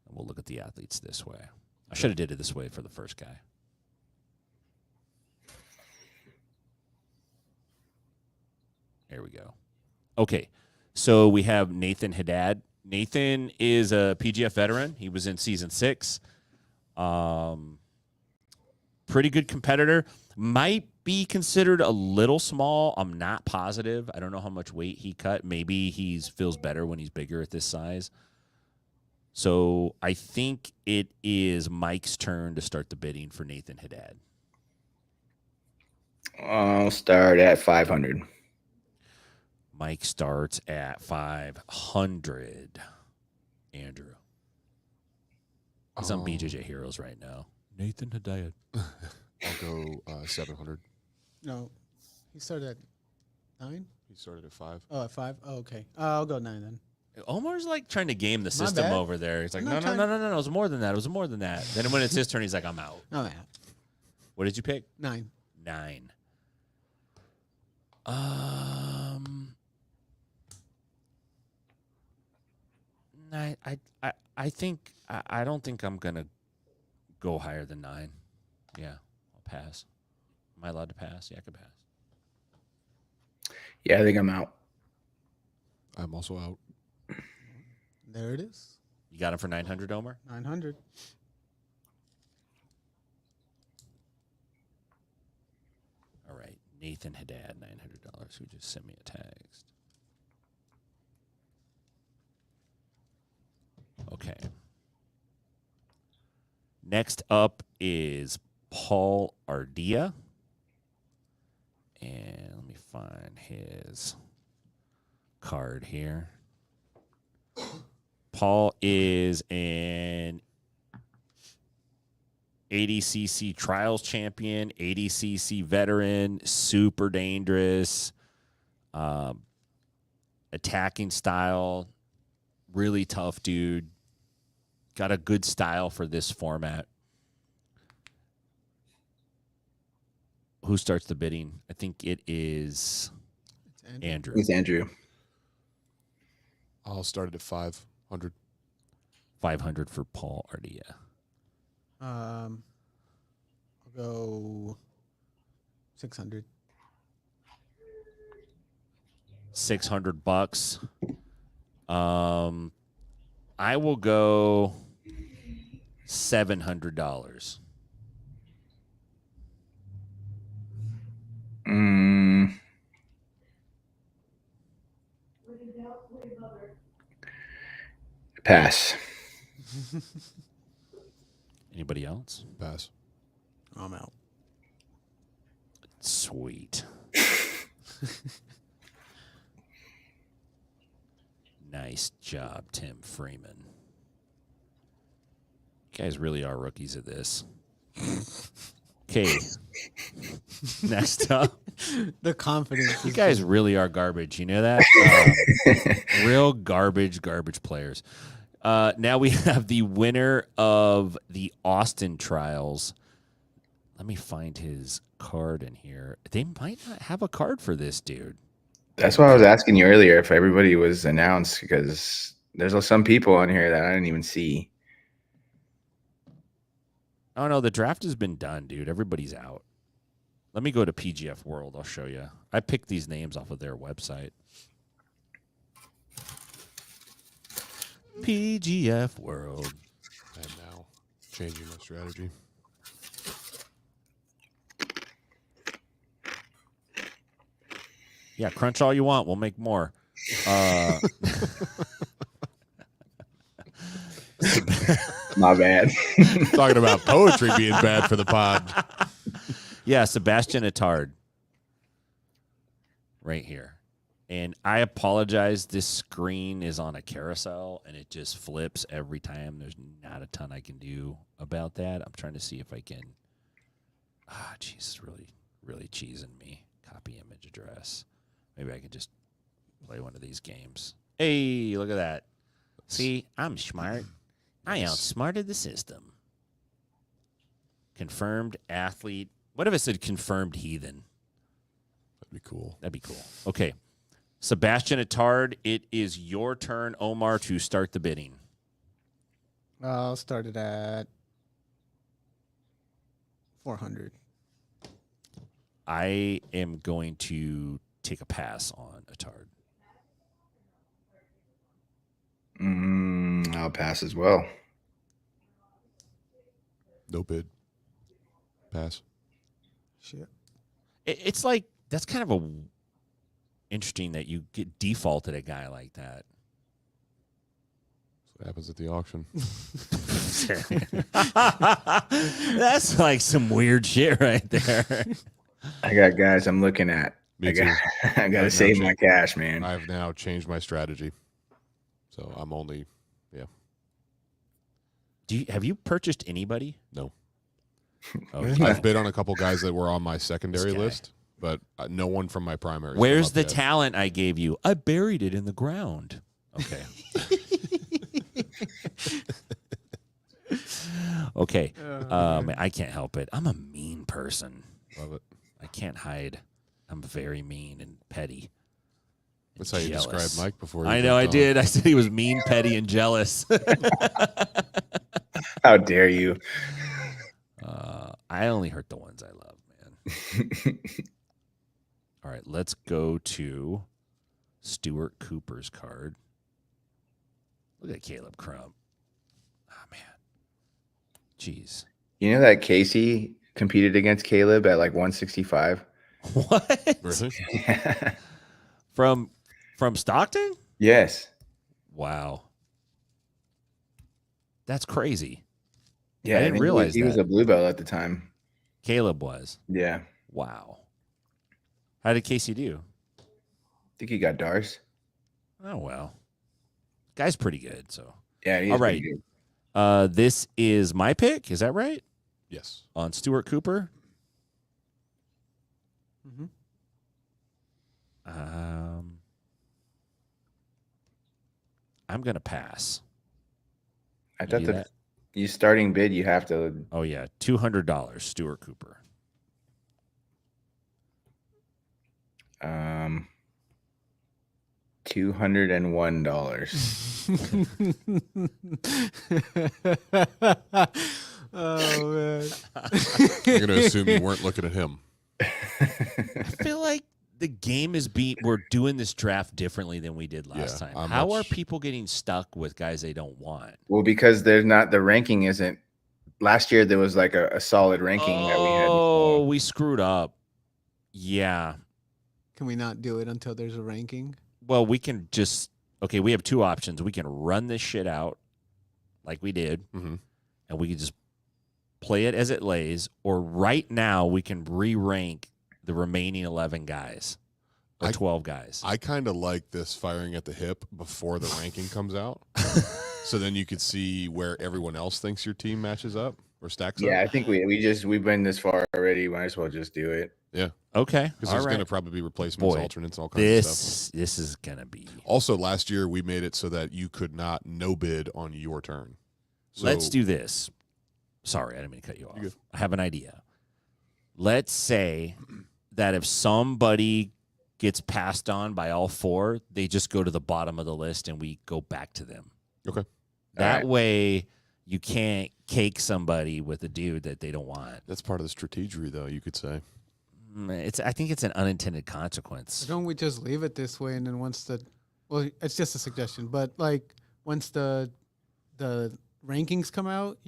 And we'll look at the athletes this way. I should have did it this way for the first guy. There we go. Okay. So we have Nathan Haddad. Nathan is a PGF veteran. He was in season 6. Pretty good competitor. Might be considered a little small. I'm not positive. I don't know how much weight he cut. Maybe he feels better when he's bigger at this size. So I think it is Mike's turn to start the bidding for Nathan Haddad. I'll start at 500. Mike starts at 500. Andrew. He's on BJJ Heroes right now. Nathan Haddad. I'll go 700. No, he started at 9. He started at 5. Oh, at 5. Oh, okay. I'll go 9 then. Omar's like trying to game the system bad. over there. He's like, I'm no, not no, trying- no, no, no, no. It was more than that. It was more than that. Then when it's his turn, he's like, I'm out. Oh, yeah. What did you pick? 9. 9. I think I don't think I'm gonna go higher than 9. Yeah, I'll pass. Am I allowed to pass? Yeah, I could pass. Yeah, I think I'm out. I'm also out. There it is. You got him for 900, Omar? 900. All right. Nathan Haddad, $900, who just sent me a text. Okay. Next up is Paul Ardea. And let me find his card here. Paul is an ADCC Trials champion, ADCC veteran, super dangerous, attacking style, really tough dude. Got a good style for this format. Who starts the bidding? I think it is Andrew. It's Andrew. I'll start it at 500. 500 for Paul Ardea. I'll go 600. $600. I will go $700. Pass. Anybody else? Pass. I'm out. Sweet. Nice job, Tim Freeman. You guys really are rookies at this. Okay. Next up. The confidence. You guys really are garbage. You know that? Real garbage players. Now we have the winner of the Austin trials. Let me find his card in here. They might not have a card for this dude. That's why I was asking you earlier if everybody was announced, because there's some people on here that I didn't even see. Oh, no, the draft has been done, dude. Everybody's out. Let me go to PGF World. I'll show you. I picked these names off of their website. PGF World. I am now changing my strategy. Yeah, crunch all you want. We'll make more. My bad. Talking about poetry being bad for the pod. Yeah, Sebastian Attard. Right here. And I apologize. This screen is on a carousel, and it just flips every time. There's not a ton I can do about that. I'm trying to see if I can. Jesus, really cheesing me. Copy image address. Maybe I can just play one of these games. Hey, look at that. See, I'm smart. I outsmarted the system. Confirmed athlete. What if it said confirmed heathen? That'd be cool. That'd be cool. Okay. Sebastian Attard, it is your turn, Omar, to start the bidding. I'll start it at 400. I am going to take a pass on Attard. I'll pass as well. No bid. Pass. Shit. It's like, that's kind of interesting that you get defaulted a guy like that. That's what happens at the auction. That's like some weird shit right there. I got guys I'm looking at. Me too. I got to save my cash, man. I've now changed my strategy. So I'm only, Have you purchased anybody? no. Okay. I've bid on a couple guys that were on my secondary This guy. list, but no one from my primary. Where's the talent I gave you? I buried it in the ground. Okay. Okay. I can't help it. I'm a mean person. Love it. I can't hide. I'm very mean and petty. That's how you jealous. described Mike before. I know I did. I said he was mean, petty, and jealous. How dare you? I only hurt the ones I love, man. All right, let's go to Stuart Cooper's card. Look at Caleb Crump. Oh, man. Jeez. You know that Casey competed against Caleb at like 165? What? Really? From Stockton? Yes. Wow. That's crazy. Yeah, I didn't think realize he was that. a blue belt at the time. Caleb was. Yeah. Wow. How did Casey do? I think he got Dars. Oh, well. Guy's pretty good, so. Yeah, he's all right. pretty good. This is my pick. Is that right? Yes. On Stuart Cooper? Mm-hmm. I'm going to pass. I You thought do that that? you starting bid, you have to. Oh, yeah. $200, Stuart Cooper. $201. Oh man. I'm going to assume you weren't looking at him. I feel like the game is we're doing this draft differently than we did last Yeah, time. How are people getting stuck with guys they don't want? Well, because there's not the ranking isn't. Last year there was like a solid ranking that we had. Oh, we screwed up. Yeah. Can we not do it until there's a ranking? Well, we can just we have two options. We can run this shit out like we did, Mm-hmm. and we can just play it as it lays, or right now we can re-rank the remaining 11 guys or 12 guys. I kind of like this firing at the hip before the ranking comes out. So then you could see where everyone else thinks your team matches up or stacks up. Yeah, I think we've been this far already. Might as well just do it. Yeah. Okay. Because there's going to probably be replacements, Boy, alternates, all kinds of stuff. This is going to be. Also, last year we made it so that you could not no bid on your turn. So, Let's do this. Sorry, I didn't mean to cut you off. You're good. I have an idea. Let's say that if somebody gets passed on by all four, they just go to the bottom of the list and we go back to them. Okay. That way you can't cake somebody with a dude that they don't want. That's part of the strategery, though, you could say. I think it's an unintended consequence. Don't we just leave it this way, and then it's just a suggestion, but like once the rankings come out,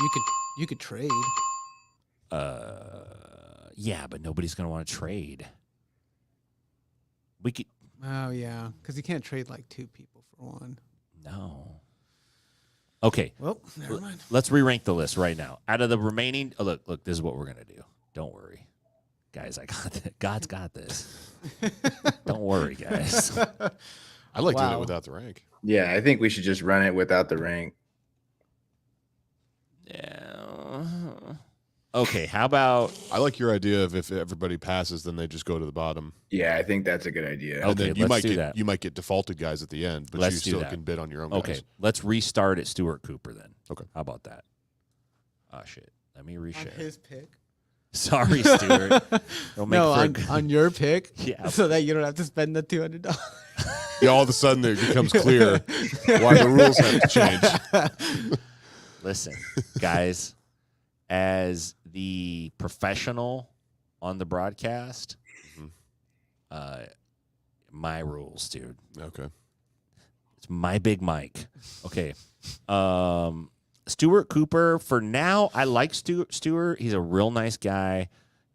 you could trade. Yeah, but nobody's gonna want to trade. We could. Oh yeah, because you can't trade like two people for one. No. Okay. Well, never mind. Let's re-rank the list right now. Out of the remaining, look, this is what we're gonna do. Don't worry, guys. I got this. God's got this. Don't worry, guys. I like doing it Wow. without the rank. Yeah, I think we should just run it without the rank. Yeah. Okay. How about? I like your idea of if everybody passes, then they just go to the bottom. Yeah, I think that's a good idea. Okay, And then you let's might do get that. you might get defaulted guys at the end, but Let's you do still that. can bid on your own Okay. guys. Let's restart at Stuart Cooper then. Okay. How about that? Oh shit. Let me On reshare. his pick. Sorry, Stuart. Don't make No, for a on, good- on your pick. Yeah. So that you don't have to spend the $200. Yeah, all of a sudden it becomes clear why the rules have to change. Listen, guys, as the professional on the broadcast, my rules, dude. Okay. It's my big mic. Okay. Stuart Cooper, for now, I like Stuart. He's a real nice guy,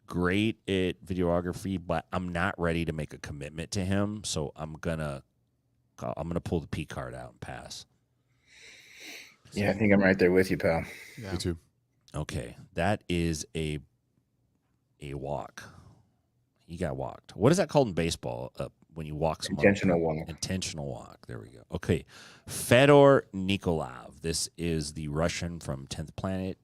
great at videography, but I'm not ready to make a commitment to him. So I'm gonna pull the P card out and pass. Yeah, I think I'm right there with you, pal. Yeah. Me too. Okay, that is a walk. He got walked. What is that called in baseball? When you walk someone? Intentional walk. Intentional walk. There we go. Okay, Fedor Nikolov. This is the Russian from 10th Planet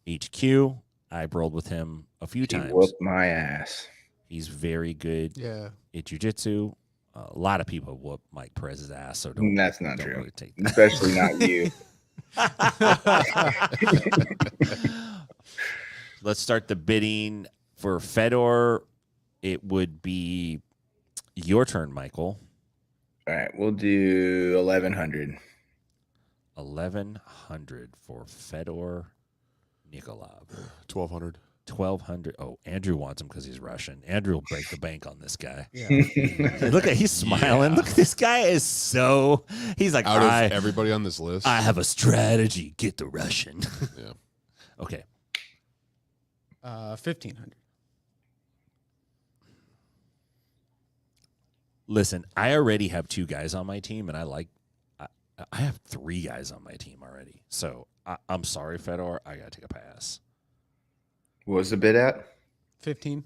HQ. I've rolled with him a few He times. whooped my ass. He's very good Yeah. at jiu-jitsu. A lot of people whoop Mike Perez's ass, so don't. That's not don't true. really take that. Especially not you. Let's start the bidding for Fedor. It would be your turn, Michael. All right, we'll do 1,100. 1,100 for Fedor Nikolov. 1,200. 1,200. Oh, Andrew wants him because he's Russian. Andrew will break the bank on this guy. Yeah. Look at he's smiling. Look, this guy is so. He's like, Out of everybody on this list, I have a strategy. Get the Russian. yeah. Okay. 1,500. Listen, I already have 2 guys on my team, and I have 3 guys on my team already. So I'm sorry, Fedor. I gotta take a pass. What was the bid at? 15.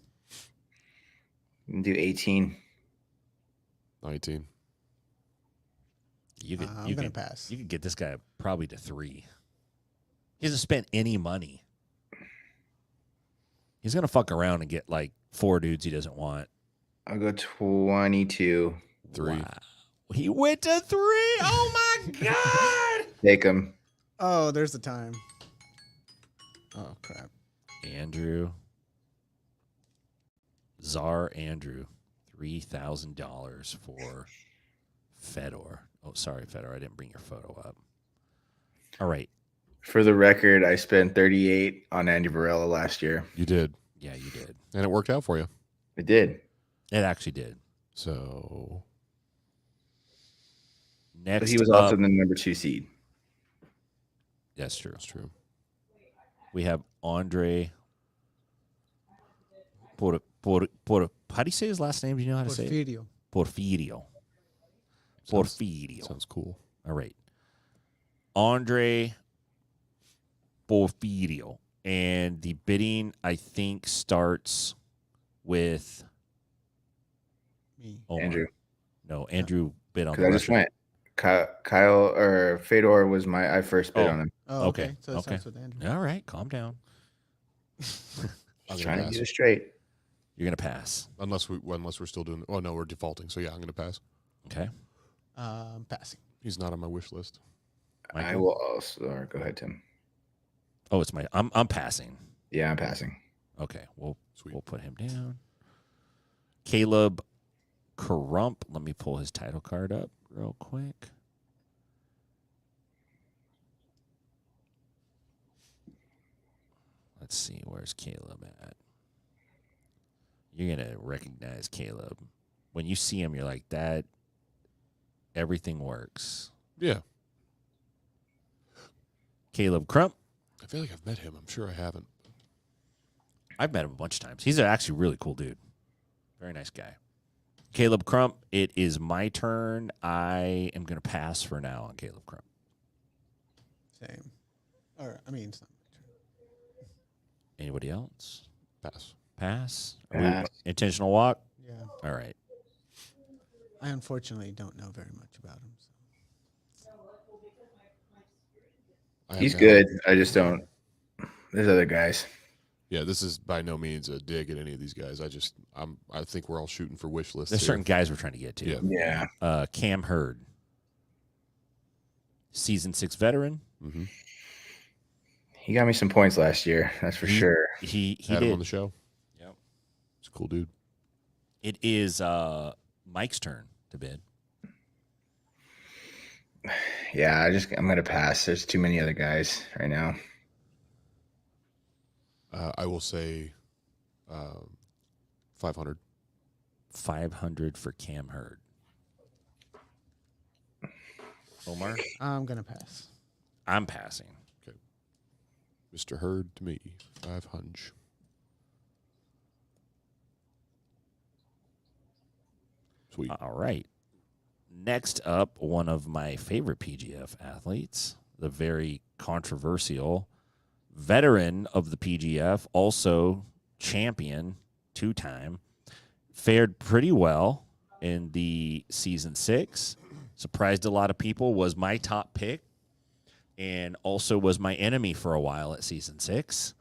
Do 18. 19. You could. I'm gonna pass. You could get this guy probably to 3. He hasn't spent any money. He's gonna fuck around and get like 4 dudes he doesn't want. I'll go 22. 3. Wow. He went to 3. Oh my god. Take him. Oh, there's the time. Oh crap. Andrew. Czar Andrew. $3,000 for Fedor. Oh, sorry, Fedor. I didn't bring your photo up. All right. For the record, I spent 38 on Andy Varela last year. You did. Yeah, you did. And it worked out for you. It did. It actually did. So Next, But he was also the number 2 seed. That's true. that's true. We have Andre. How do you say his last name? Do you know how to say it? Porfirio. Porfirio. Porfirio. Sounds cool. All right. Andre Porfirio. And the bidding, I think, starts with Me. Omar. Andrew. No, Andrew bid on the Because I just Russian. went. Kyle or Fedor was I first bid Oh. on him. Oh, Okay, okay. So it okay. starts with Andrew. All right, calm down. I'm Trying gonna to pass. get it straight. You're going to pass. Unless we're still doing. Oh no, we're defaulting. So yeah, I'm gonna pass. Okay. Passing. He's not on my wish list. I Michael? will also. Or go ahead, Tim. Oh, it's my. I'm passing. Yeah, I'm passing. Okay, we'll Sweet. put him down. Caleb Crump. Let me pull his title card up real quick. Let's see, where's Caleb at? You're gonna recognize Caleb. When you see him, you're like, that everything works. Yeah, Caleb Crump. I feel like I've met him. I'm sure I haven't. I've met him a bunch of times. He's actually a really cool dude. Very nice guy. Caleb Crump, it is my turn. I am going to pass for now on Caleb Crump. Same. Or I mean, it's not my turn. Anybody else? Pass. Pass? Pass. Intentional walk? Yeah. All right. I unfortunately don't know very much about him. So. I He's have good. I just don't. There's other guys. Yeah, this is by no means a dig at any of these guys. I think we're all shooting for wish lists. There's here. certain guys we're trying to get to. Yeah. Yeah. Cam Hurd. Season 6 veteran. Mm-hmm. He got me some points last year. That's for sure. He Had him did. on the show. Yep. He's a cool dude. It is Mike's turn to bid. Yeah, I'm gonna pass. There's too many other guys right now. I will say 500. 500 for Cam Hurd. Omar? I'm gonna pass. I'm passing. Mr. Hurd to me, 500. Sweet. All right. Next up, one of my favorite PGF athletes, the very controversial veteran of the PGF, also champion 2-time, fared pretty well in the season 6. Surprised a lot of people, was my top pick, and also was my enemy for a while at season 6.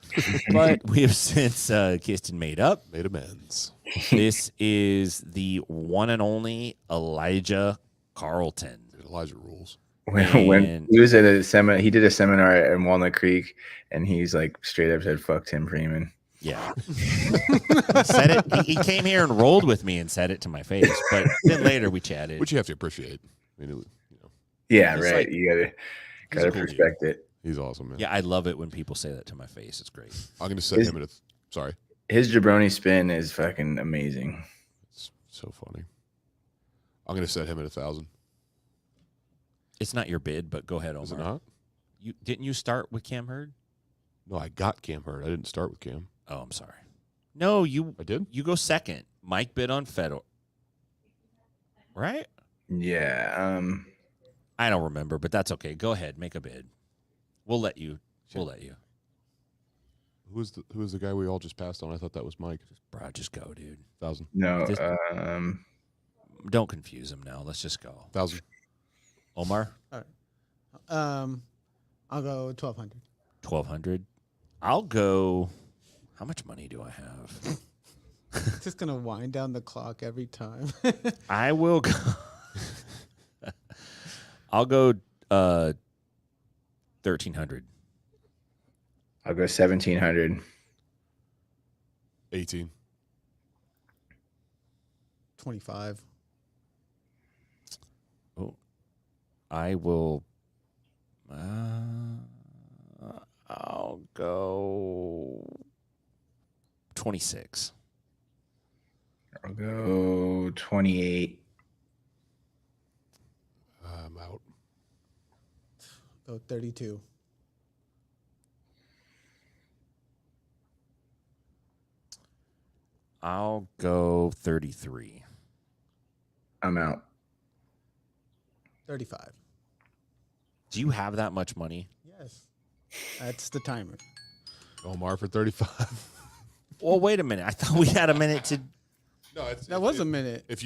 But we have since kissed and made up. Made amends. This is the one and only Elijah Carlton. Dude, Elijah rules. When he was at a seminar, he did a seminar in Walnut Creek, and he's like straight up said, "Fuck Tim Freeman." Yeah. Said it. He came here and rolled with me and said it to my face. But then later we chatted. Which you have to appreciate. I mean, Yeah, It's right. like- You gotta cool dude. respect it. he's awesome, man. Yeah, I love it when people say that to my face. It's great. I'm going to set him at Sorry. His jabroni spin is fucking amazing. It's so funny. I'm going to set him at 1,000. It's not your bid, but go ahead, Omar. Is it not? Didn't you start with Cam Hurd? No, I got Cam Hurd. I didn't start with Cam. Oh, I'm sorry. No, I did? You go second. Mike bid on Fedor. Right? Yeah. I don't remember, but that's okay. Go ahead, make a bid. We'll let you. We'll let you. Who was the guy we all just passed on? I thought that was Mike. Bro, just go, dude. 1,000. No. Don't confuse him now. Let's just go. 1,000. Omar? All right. I'll go 1,200. 1,200. I'll go. How much money do I have? Just gonna wind down the clock every time. I will go. I'll go 1,300. I'll go 1,700. 18. 25. Oh, I will. I'll go 26. I'll go 28. I'm out. Go 32. I'll go 33. I'm out. 35. Do you have that much money? Yes. That's the timer. Omar for 35. Well, wait a minute. I thought we had a minute to. No, That was a minute. If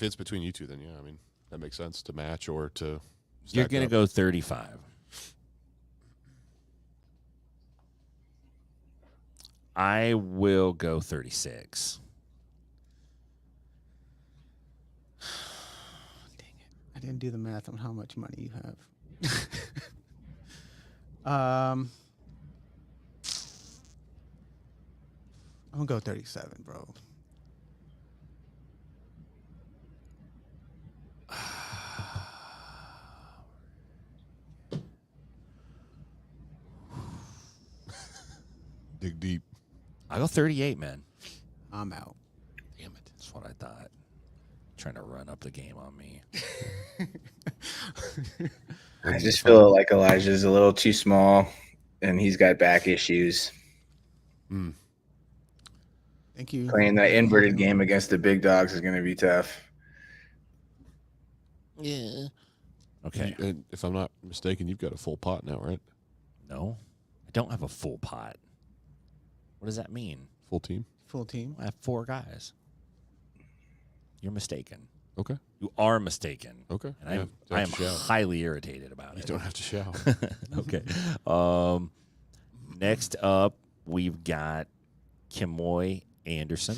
it's between you two, then yeah, I mean, that makes sense to match or to. You're stack going to up. go 35. I will go 36. Dang it. I didn't do the math on how much money you have. I'm gonna go 37, bro. Dig deep. I'll go 38, man. I'm out. Damn it. That's what I thought. Trying to run up the game on me. I just feel like Elijah's a little too small, and he's got back issues. Thank you. Playing that inverted game against the big dogs is going to be tough. Yeah. Okay. And if I'm not mistaken, you've got a full pot now, right? No, I don't have a full pot. What does that mean? Full team? Full team. I have 4 guys. You're mistaken. Okay. You are mistaken. Okay. And Yeah, I am don't shout. highly irritated about You it. don't have to shout. Okay. Next up, we've got Kimoy Anderson.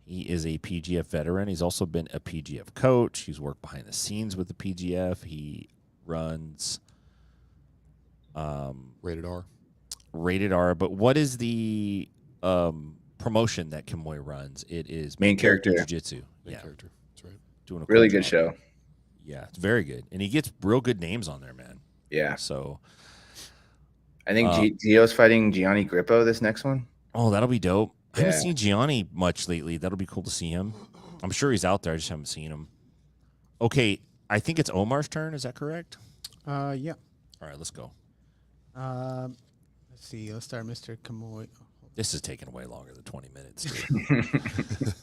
He is a PGF veteran. He's also been a PGF coach. He's worked behind the scenes with the PGF. He runs Rated R. Rated R. But what is the promotion that Kimoy runs? It is Main character. Jiu-Jitsu. Main Yeah. character. That's right. Doing a Really cool good job. show. Yeah, it's very good. And he gets real good names on there, man. Yeah. So, I think Gio's fighting Gianni Grippo this next one. oh, that'll be dope. I haven't Yeah. seen Gianni much lately. That'll be cool to see him. I'm sure he's out there. I just haven't seen him. Okay, I think it's Omar's turn. Is that correct? Yeah. All right, let's go. Let's see. Let's start Mr. Kamoy. This is taking way longer than 20 minutes. Dude.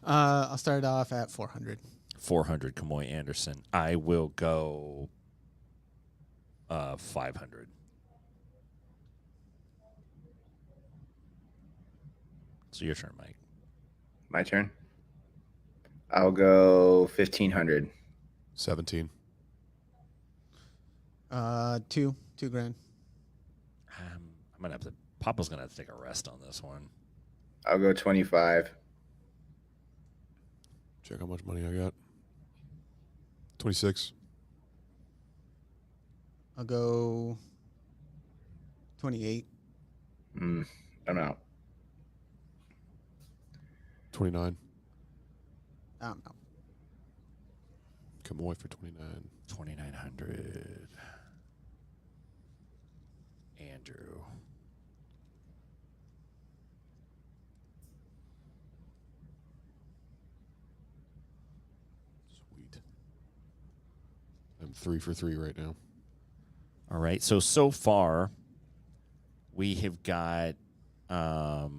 I'll start off at 400. 400, Kimoy Anderson. I will go 500. So your turn, Mike. My turn. I'll go 1,500. 17. $2 grand. I'm gonna have to. Papa's gonna have to take a rest on this one. I'll go 25. Check how much money I got. 26. I'll go 28. I'm out. 29. I'm out. Kamoy for 29. 2,900. Andrew. 3 for 3 right now. All right. So far, we have got the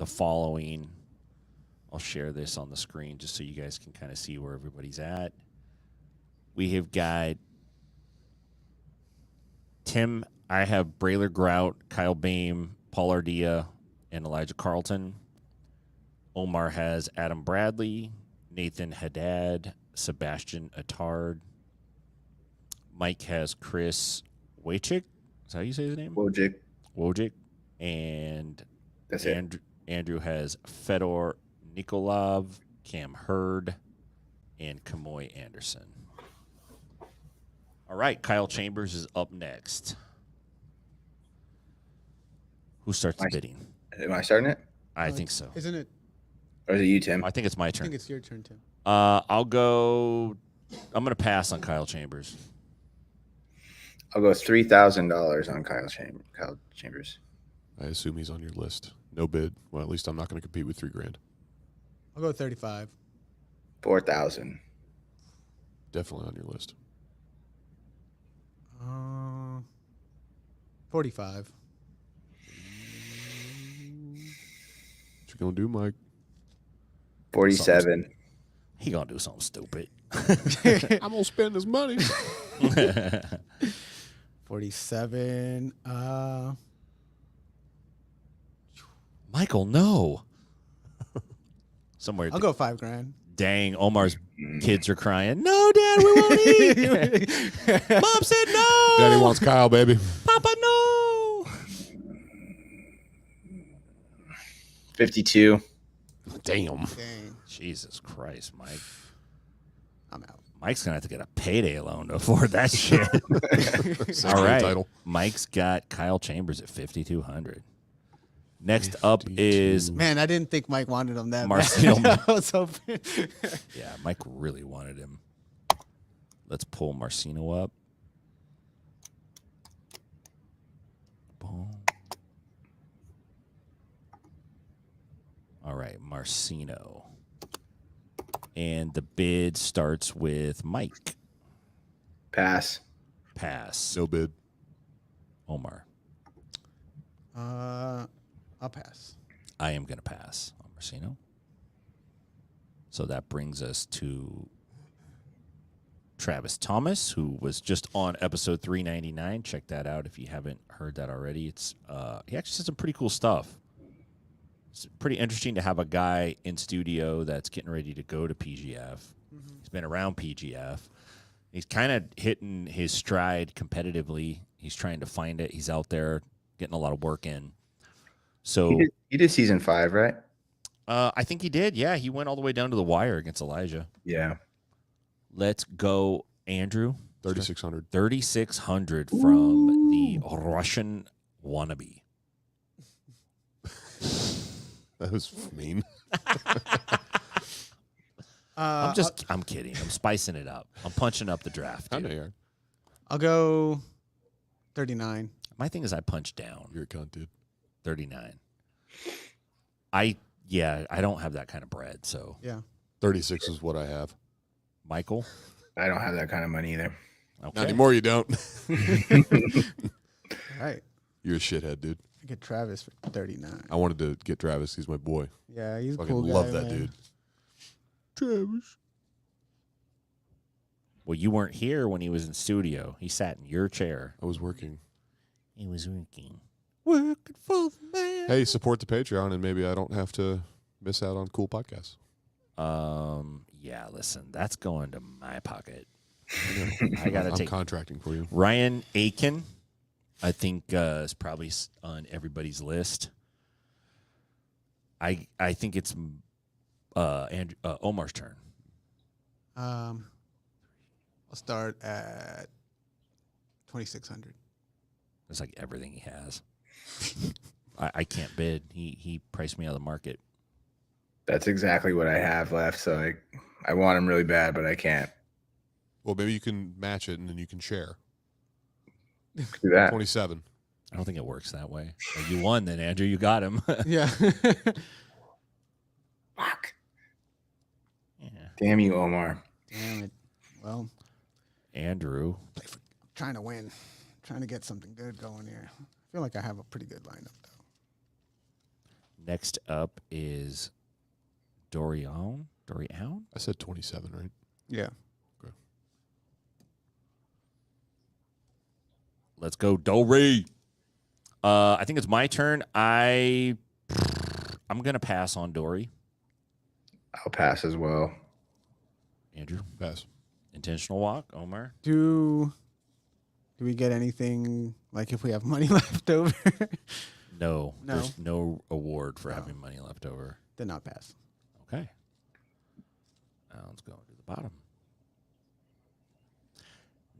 following. I'll share this on the screen just so you guys can kind of see where everybody's at. We have got Tim. I have Braylor Grout, Kyle Baim, Paul Ardea, and Elijah Carlton. Omar has Adam Bradley, Nathan Haddad, Sebastian Attard. Mike has Chris Wojcik. Is that how you say his name? Wojcik. And That's it. Andrew has Fedor Nikolov, Cam Hurd, and Kamoy Anderson. All right, Kyle Chambers is up next. Who starts the bidding? Am I starting it? I think so. Isn't it? Or is it you, Tim? I think it's my I turn. think it's your turn, Tim. I'll go. I'm going to pass on Kyle Chambers. I'll go $3,000 on Kyle Chambers. I assume he's on your list. No bid. Well, at least I'm not going to compete with $3,000. I'll go 35. 4,000. Definitely on your list. 45. What you gonna do, Mike? 47. He going to do something stupid. I'm gonna spend his money. 47. Michael, no. Somewhere. I'll go $5,000. Dang, Omar's kids are crying. No, Dad, we won't eat. Mom said no. Daddy wants Kyle, baby. Papa, no. 52. Damn. Dang. Jesus Christ, Mike. I'm out. Mike's going to have to get a payday loan to afford that shit. All right. Title. Mike's got Kyle Chambers at 5,200. Next up is Man, I didn't think Mike wanted him that Marcel. bad. I was hoping. Yeah, Mike really wanted him. Let's pull Marcino up. Boom. All right, Marcino. And the bid starts with Mike. Pass. Pass. No bid. Omar. I'll pass. I am going to pass on Marcino. So that brings us to Travis Thomas, who was just on episode 399. Check that out if you haven't heard that already. It's he actually said some pretty cool stuff. It's pretty interesting to have a guy in studio that's getting ready to go to PGF. Mm-hmm. He's been around PGF. He's kind of hitting his stride competitively. He's trying to find it. He's out there getting a lot of work in. So he did season 5, right? I think he did. Yeah, he went all the way down to the wire against Elijah. Yeah. Let's go, Andrew. 3,600. 3,600 from the Russian wannabe. That was mean. I'm kidding. I'm spicing it up. I'm punching up the draft. I know you are. I'll go 39. My thing is I punch down. You're a cunt, dude. 39. I don't have that kind of bread, so. Yeah. 36 is what I have. Michael? I don't have that kind of money either. Okay. Not anymore, you don't. All right. You're a shithead, dude. I get Travis for 39. I wanted to get Travis. He's my boy. Yeah, he's a Fucking cool guy. love that man. dude. Travis. Well, you weren't here when he was in studio. He sat in your chair. I was working. He was working. Working for the man. Hey, support the Patreon, and maybe I don't have to miss out on cool podcasts. Yeah, listen, that's going to my pocket. I gotta I'm take contracting for you. Ryan Aiken, I think is probably on everybody's list. I think it's Omar's turn. I'll start at 2,600. That's like everything he has. I can't bid. He priced me out of the market. That's exactly what I have left. So I want him really bad, but I can't. Well, maybe you can match it, and then you can share. Do that. 27. I don't think it works that way. Well, you won then, Andrew. You got him. Yeah. Fuck. Yeah. Damn you, Omar. Damn it. Well, Andrew. Trying to win. Trying to get something good going here. I feel like I have a pretty good lineup, though. Next up is Dorian. Dorian? I said 27, right? Yeah. Okay. Let's go, Dory. I think it's my turn. I'm gonna pass on Dory. I'll pass as well. Andrew, Pass. intentional walk. Omar, Do we get anything, like if we have money left over? no. No. There's no award for having money left over. Then not pass. Okay. Now let's go to the bottom.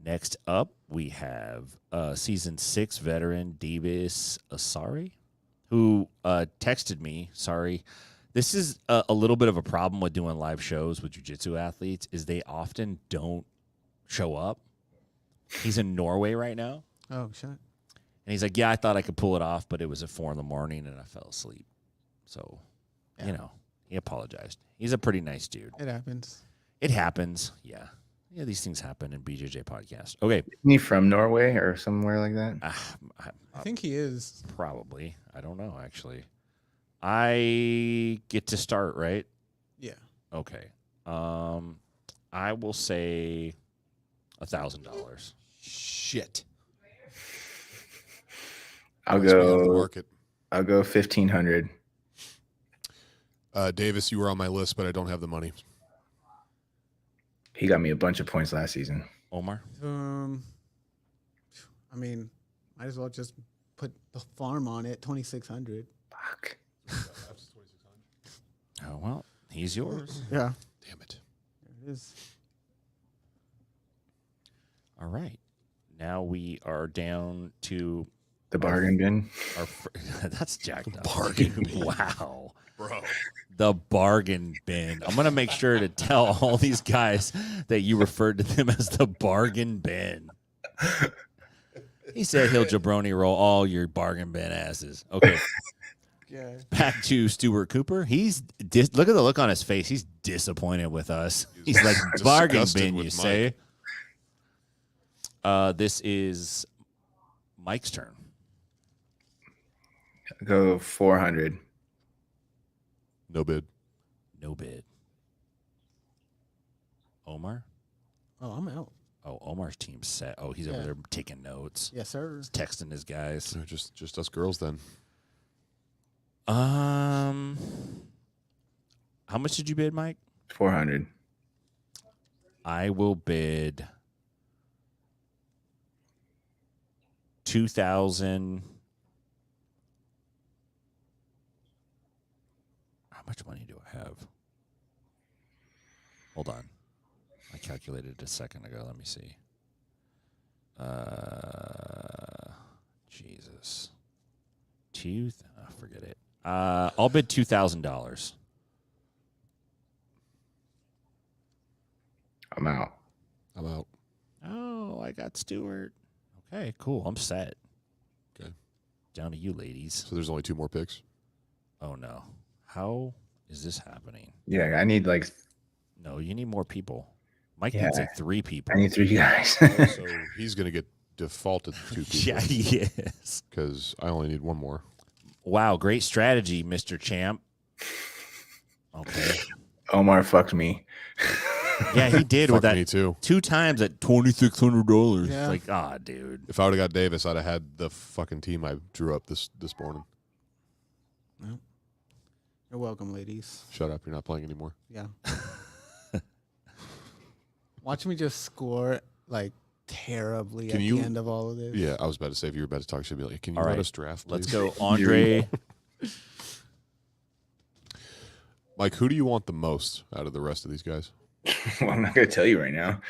Next up, we have season 6 veteran Davis Asare, who texted me. Sorry. This is a little bit of a problem with doing live shows with jiu-jitsu athletes is they often don't show up. He's in Norway right now. Oh, shit. And he's like, yeah, I thought I could pull it off, but it was at 4 a.m. and I fell asleep. So, you know, he apologized. He's a pretty nice dude. It happens. It happens. Yeah. Yeah, these things happen in BJJ podcast. Okay. Isn't he from Norway or somewhere like that? I think he is. Probably. I don't know, actually. I get to start, right? Yeah. Okay. I will say $1,000. Shit. I'll Must be out of the go. market. I'll go 1,500. Davis, you were on my list, but I don't have the money. He got me a bunch of points last season. Omar? I mean, might as well just put the farm on it, 2,600. Fuck. Oh, well, he's yours. Yeah. Damn it. There it is. All right. Now we are down to The bargain bin. our that's jacked up. Bargain bin. Wow. Bro. The bargain bin. I'm going to make sure to tell all these guys that you referred to them as the bargain bin. He said he'll jabroni roll all your bargain bin asses. Okay. Yeah. Back to Stuart Cooper. He's look at the look on his face. He's disappointed with us. He's like, bargain disgusted bin, with you Mike. say? This is Mike's turn. I'll go 400. No bid. No bid. Omar? Oh, I'm out. Oh, Omar's team's set. Oh, he's over Yeah. there taking notes. Yes, sir. He's texting his guys. Just us girls then. How much did you bid, Mike? 400. I will bid 2,000. How much money do I have? Hold on. I calculated it a second ago. Let me see. Jesus. Forget it. I'll bid $2,000. I'm out. I'm out. Oh, I got Stewart. Okay, cool. I'm set. Okay. Down to you, ladies. So there's only 2 more picks. Oh, no. How is this happening? Yeah, I need No, you need more people. Mike Yeah. needs like 3 people. I need 3 guys. So he's going to get defaulted to 2 people. Yeah, he is. Because I only need 1 more. Wow, great strategy, Mr. Champ. Okay. Omar fucked me. Yeah, he did with Fuck that me too. 2 times at $2,600. Yeah. Like, dude. If I would have got Davis, I'd have had the fucking team I drew up this morning. You're welcome, ladies. Shut up. You're not playing anymore. Yeah. Watch me just score like terribly Can at you- the end of all of this. Yeah, I was about to say, if you were about to talk, she'd be like, can you All let right. us draft, please? Let's go, Andre. Mike, who do you want the most out of the rest of these guys? Well, I'm not going to tell you right now.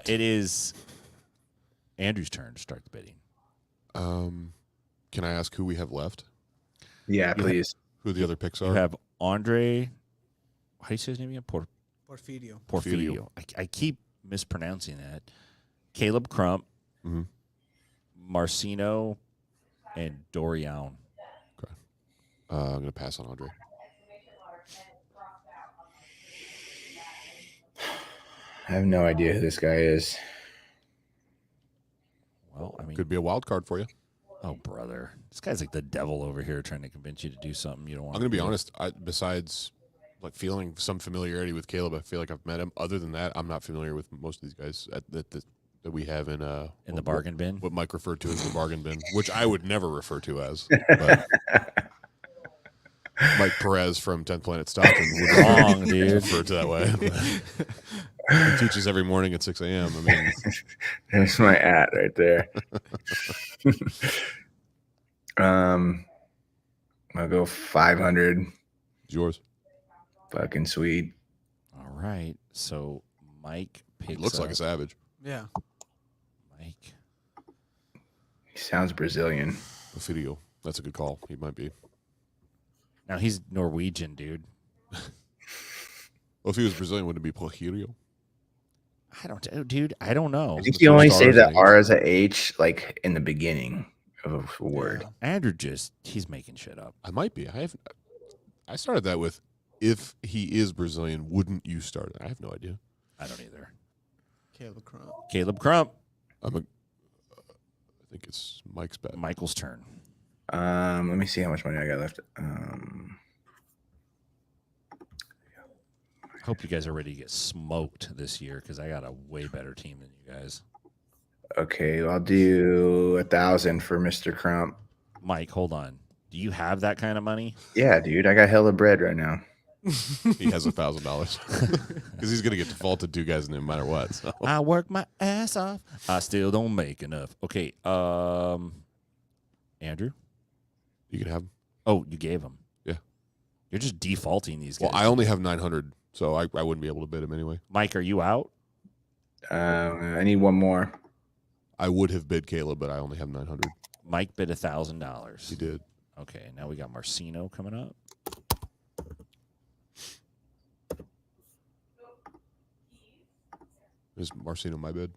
It is Andrew's turn to start the bidding. Can I ask who we have left? Yeah, please. Who the other picks You are? have Andre. How do you say his name again? Porfirio. Porfirio. I keep mispronouncing that. Caleb Crump, Mhm. Marcino, and Dorian. Okay. I'm going to pass on Andre. I have no idea who this guy is. Well, I mean, Could be a wild card for you. oh, brother. This guy's like the devil over here trying to convince you to do something you don't want I'm to going to be do. honest. Besides like feeling some familiarity with Caleb, I feel like I've met him. Other than that, I'm not familiar with most of these guys that we have in the bargain bin? What Mike referred to as the bargain bin, which I would never refer to as. But Mike Perez from 10th Planet Stockton would Wrong, dude. refer to that way. He teaches every morning at 6 a.m. I mean, There's my at right there. I'll go 500. it's yours. Fucking sweet. All right. So Mike picks He looks like up- a savage. Yeah. Mike. He sounds Brazilian. Ofidio. That's a good call. He might be. Now he's Norwegian, dude. Well, if he was Brazilian, would it be Porfirio? I don't know. I think you only say the R's R as a H like in the beginning of a word. Andrew he's making shit up. I might be. I started that with, if he is Brazilian, wouldn't you start it? I have no idea. I don't either. Caleb Crump. Caleb Crump. I think it's Mike's bet. Michael's turn. Let me see how much money I got left. I hope you guys are ready to get smoked this year because I got a way better team than you guys. Okay, I'll do 1,000 for Mr. Crump. Mike, hold on. Do you have that kind of money? Yeah, dude, I got hella bread right now. He has $1,000 because he's gonna get defaulted 2 guys no matter what. So. I work my ass off. I still don't make enough. Okay. Andrew? You can have. Oh, you gave him. Yeah. You're just defaulting these guys. Well, I only have 900, so I wouldn't be able to bid him anyway. Mike, are you out? I need one more. I would have bid Caleb, but I only have 900. Mike bid $1,000. He did. Okay, now we got Marcino coming up. Is Marcino my bid?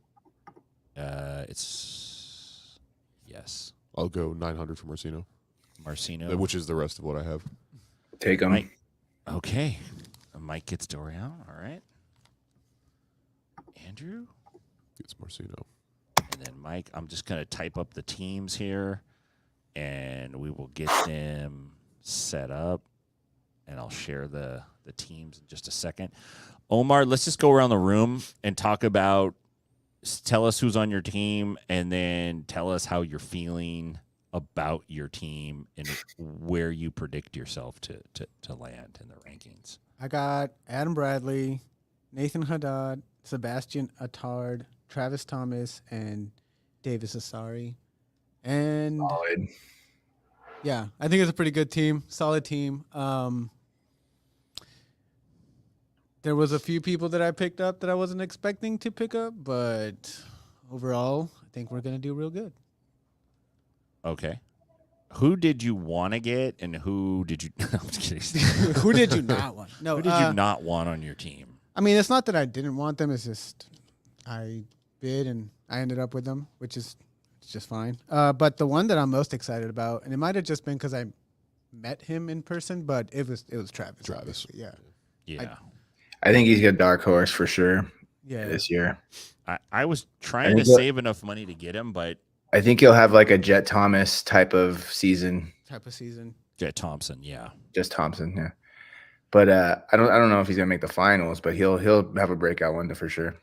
It's yes. I'll go 900 for Marcino, Marcino. which is the rest of what I have. Take him. Mike. Okay. Mike gets Dorian. All right. Andrew. It's Marcino. And then Mike, I'm just going to type up the teams here, and we will get them set up, and I'll share the teams in just a second. Omar, let's just go around the room and talk about, tell us who's on your team, and then tell us how you're feeling about your team and where you predict yourself to land in the rankings. I got Adam Bradley, Nathan Haddad, Sebastian Attard, Travis Thomas, and Davis Asari. And Solid. yeah, I think it's a pretty good team, solid team. There was a few people that I picked up that I wasn't expecting to pick up, but overall, I think we're going to do real good. Okay. Who did you want to get, and who did you? No, I'm just kidding. Who did you not want? No, Who did you not want on your team? I mean, it's not that I didn't want them. It's just I bid and I ended up with them, which is it's just fine. But the one that I'm most excited about, and it might have just been because I met him in person, but it was Travis. Travis. obviously. Yeah. Yeah. I think he's a dark horse for sure Yeah. this year. I was trying to think save enough money to get him, but I think he'll have like a Jet Thomas type of season. Type of season. Jet Thompson, yeah. Just Thompson, yeah. But I don't know if he's gonna make the finals, but he'll have a breakout one for sure.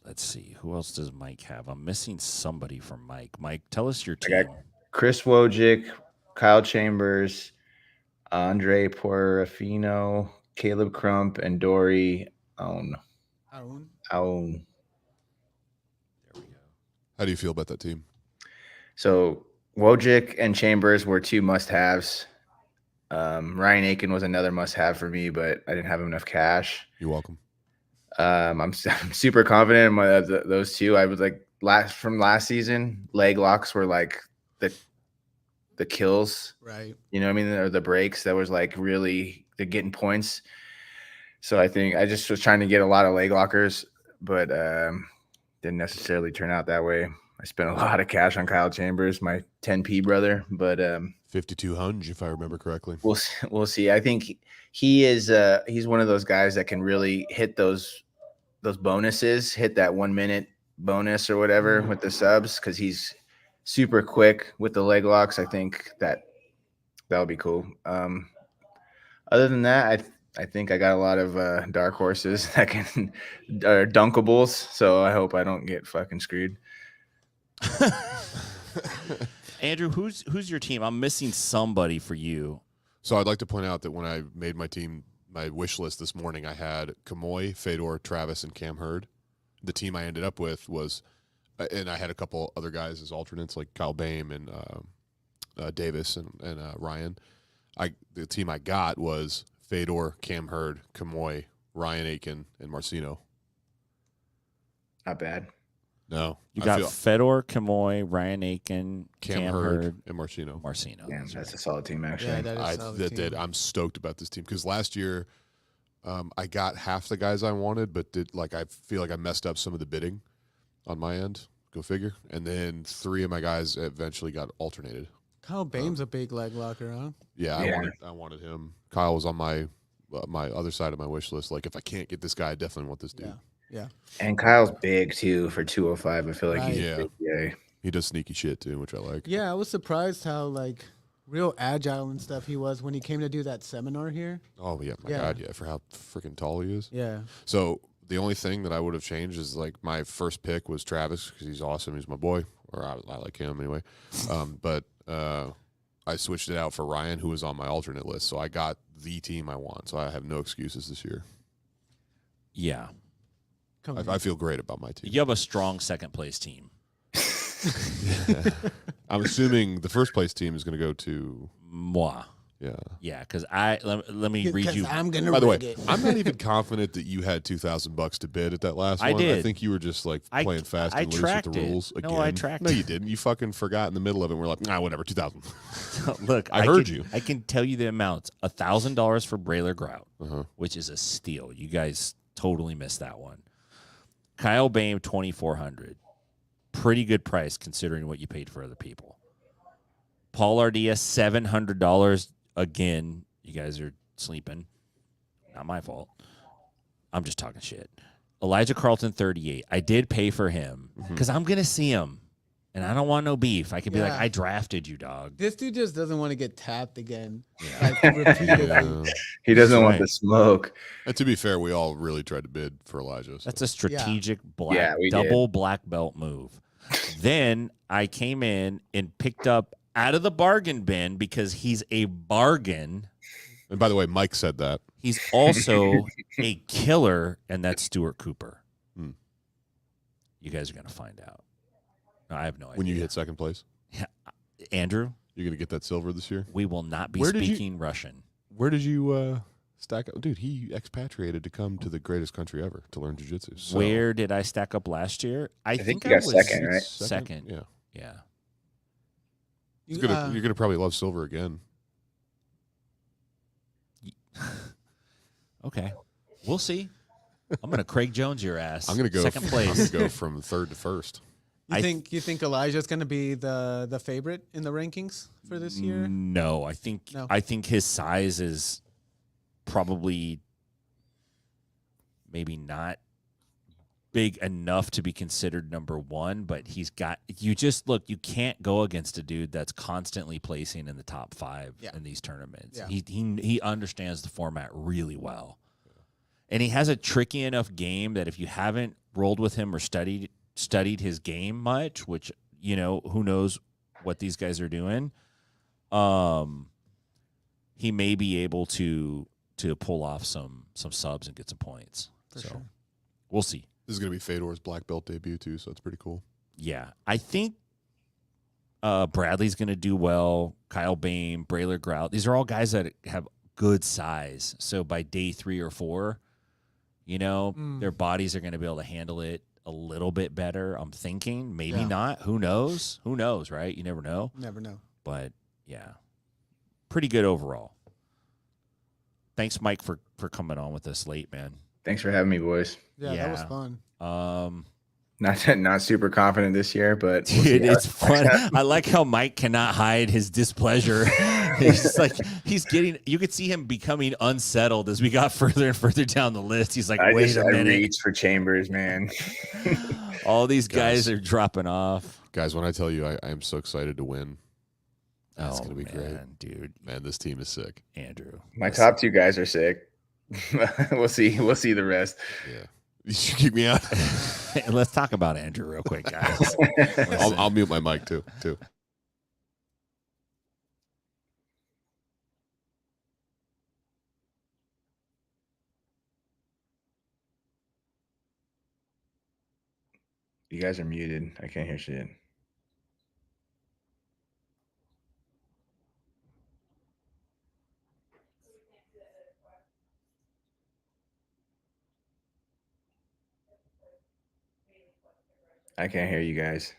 Let's see. Who else does Mike have? I'm missing somebody from Mike. Mike, tell us your I team. got Chris Wojcik, Kyle Chambers, Andre Porafino, Caleb Crump, and Dory Own. Aaron. Own. There we go. How do you feel about that team? So Wojcik and Chambers were 2 must-haves. Ryan Aiken was another must-have for me, but I didn't have enough cash. You're welcome. I'm super confident in those 2. I was like last season, leg locks were like the kills. Right. You know what I mean? Or the breaks that was like really the getting points. So I think I just was trying to get a lot of leg lockers, but didn't necessarily turn out that way. I spent a lot of cash on Kyle Chambers, my 10p brother, but 5,200, if I remember correctly. we'll see. I think he is he's one of those guys that can really hit those bonuses, hit that 1 minute bonus or whatever with the subs because he's super quick with the leg locks. I think that would be cool. Other than that, I think I got a lot of dark horses that can are dunkables. So I hope I don't get fucking screwed. Andrew, who's your team? I'm missing somebody for you. So I'd like to point out that when I made my wish list this morning, I had Kamoy, Fedor, Travis, and Cam Hurd. The team I ended up with was, and I had a couple other guys as alternates like Kyle Bame and Davis and Ryan. The team I got was Fedor, Cam Hurd, Kamoy, Ryan Aiken, and Marcino. Not bad. No. You got Fedor, Kamoy, Ryan Aiken, Cam Hurd, and Marcino. Yeah, that's a solid team, actually. Yeah, that is a solid team. I'm stoked about this team because last year I got half the guys I wanted, but I feel like I messed up some of the bidding on my end. Go figure. And then 3 of my guys eventually got alternated. Kyle Bame's a big leg locker, huh? Yeah, I wanted him. Kyle was on my other side of my wish list. Like, if I can't get this guy, I definitely want this dude. Yeah. And Kyle's big too for 205. I feel like he's big. Yeah. He does sneaky shit too, which I like. Yeah, I was surprised how like real agile and stuff he was when he came to do that seminar here. Oh yeah, my God, yeah, for how freaking tall he is. Yeah. So the only thing that I would have changed is like my first pick was Travis because he's awesome. He's my boy, or I like him anyway. But I switched it out for Ryan, who was on my alternate list. So I got the team I want. So I have no excuses this year. Yeah. I feel great about my team. You have a strong second place team. I'm assuming the first place team is going to go to moi. Yeah. Yeah, because let me read you. I'm gonna. By the way, it. I'm not even confident that you had $2,000 to bid at that last one. did. I think you were just like playing fast and loose with the rules again. No, I tracked No, it. you didn't. You fucking forgot in the middle of it. And we're like, whatever, 2,000. Look, I heard you. I can tell you the amounts: $1,000 for Braylor Grout, which is a steal. You guys totally missed that one. Kyle Bame, $2,400. Pretty good price considering what you paid for other people. Paul Ardea, $700. Again, you guys are sleeping. Not my fault. I'm just talking shit. Elijah Carlton, $38. I did pay for him because I'm going to see him. And I don't want no beef. I could be like, I drafted you, dog. This dude just doesn't want to get tapped again. Yeah. Like, repeatedly. Yeah. He doesn't want the smoke. And to be fair, we all really tried to bid for Elijah. So. That's a strategic we double did. black belt move. Then I came in and picked up out of the bargain bin because he's a bargain. And by the way, Mike said that. He's also a killer, and that's Stuart Cooper. You guys are going to find out. No, I have no idea. When you hit second place? Yeah. Andrew? You're going to get that silver this year? We will not be Where did speaking Russian. Where did you stack up? Dude, he expatriated to come to the greatest country ever to learn jiu-jitsu. So. Where did I stack up last year? I think you I got was second, right? Second. Yeah. Yeah. You're gonna probably love silver again. Okay. We'll see. I'm going to Craig Jones your ass. I'm gonna go second place. I'm gonna go from third to first. You think Elijah's going to be the favorite in the rankings for this year? No, I think his size is probably maybe not big enough to be considered number one, but he's got you can't go against a dude that's constantly placing in the top 5 in these tournaments. Yeah. He understands the format really well. And he has a tricky enough game that if you haven't rolled with him or studied his game much, which, who knows what these guys are doing, he may be able to pull off some subs and get some points. For sure. We'll see. This is gonna be Fedor's black belt debut too, so it's pretty cool. Yeah. I think Bradley's going to do well. Kyle Bame, Braylor Grout. These are all guys that have good size. So by day 3 or 4, their bodies are going to be able to handle it a little bit better. I'm thinking maybe not. Who knows? Who knows, right? You never know. Never know. But yeah, pretty good overall. Thanks, Mike, for coming on with us late, man. Thanks for having me, boys. Yeah, that was fun. Not super confident this year, but dude, it's fun. I like how Mike cannot hide his displeasure It's just like you could see him becoming unsettled as we got further and further down the list. He's like, wait a minute. I reach for Chambers, man. All these guys are dropping off. Guys, when I tell you I am so excited to win, that's going to be great. Dude. Man, this team is sick. Andrew. My top 2 guys are sick. We'll see the rest. Yeah. You should keep me out. Let's talk about Andrew real quick, guys. I'll mute my mic too. You guys are muted. I can't hear shit. I can't hear you guys.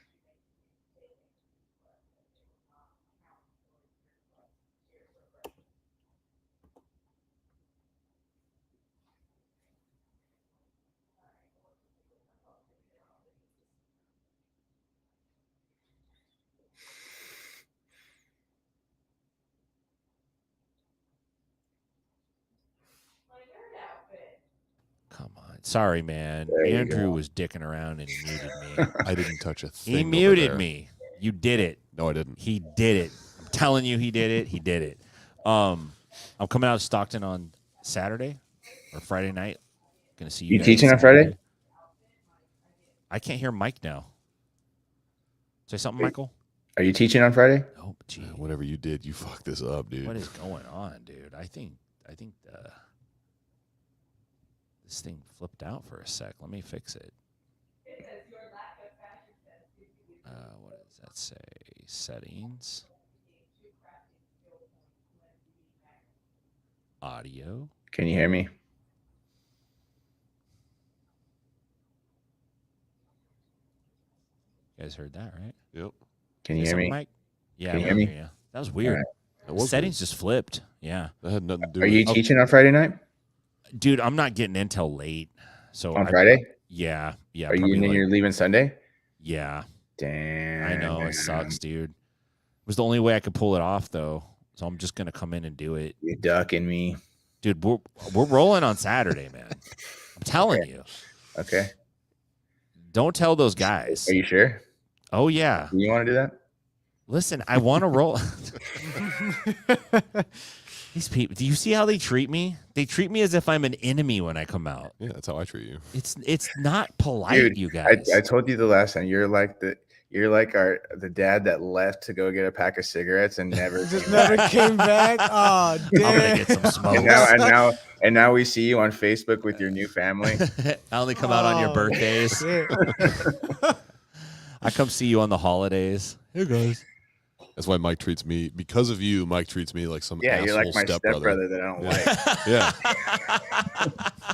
Come on. Sorry, man. Andrew was dicking around and he muted me. I didn't touch a thing. He muted me. You did it. No, I didn't. He did it. I'm telling you, he did it. He did it. I'm coming out of Stockton on Saturday or Friday night. Gonna see you. You teaching on Friday? I can't hear Mike now. Say something, Michael. Are you teaching on Friday? Oh, gee. Whatever you did, you fucked this up, dude. What is going on, dude? I think this thing flipped out for a sec. Let me fix it. What does that say? Settings. Audio. Can you hear me? You guys heard that, right? Yep. Can you hear me? Mike? Yeah, Can you I hear me? hear you. That was weird. Right. That was Settings just flipped. Yeah. That had nothing to do Are with you teaching on Friday night? Dude, I'm not getting in till late. So On Friday? Yeah. Yeah. Are you and then you're leaving Sunday? Yeah. Damn. I know. It sucks, dude. It was the only way I could pull it off, though. So I'm just going to come in and do it. You're ducking me. Dude, we're rolling on Saturday, man. I'm telling you. Okay. Don't tell those guys. Are you sure? Oh, yeah. You want to do that? Listen, I want to roll. These people, do you see how they treat me? They treat me as if I'm an enemy when I come out. Yeah, that's how I treat you. It's not polite, Dude, you guys. I told you the last time. You're like the dad that left to go get a pack of cigarettes and never Just never came back. Oh, damn. I'm gonna get some smoke. and now we see you on Facebook with your new family. I only come out on your birthdays. Shit. I come see you on the holidays. Hey guys. That's why Mike treats me, because of you, Mike treats me like some Yeah, asshole you're like my stepbrother that I don't like. Yeah.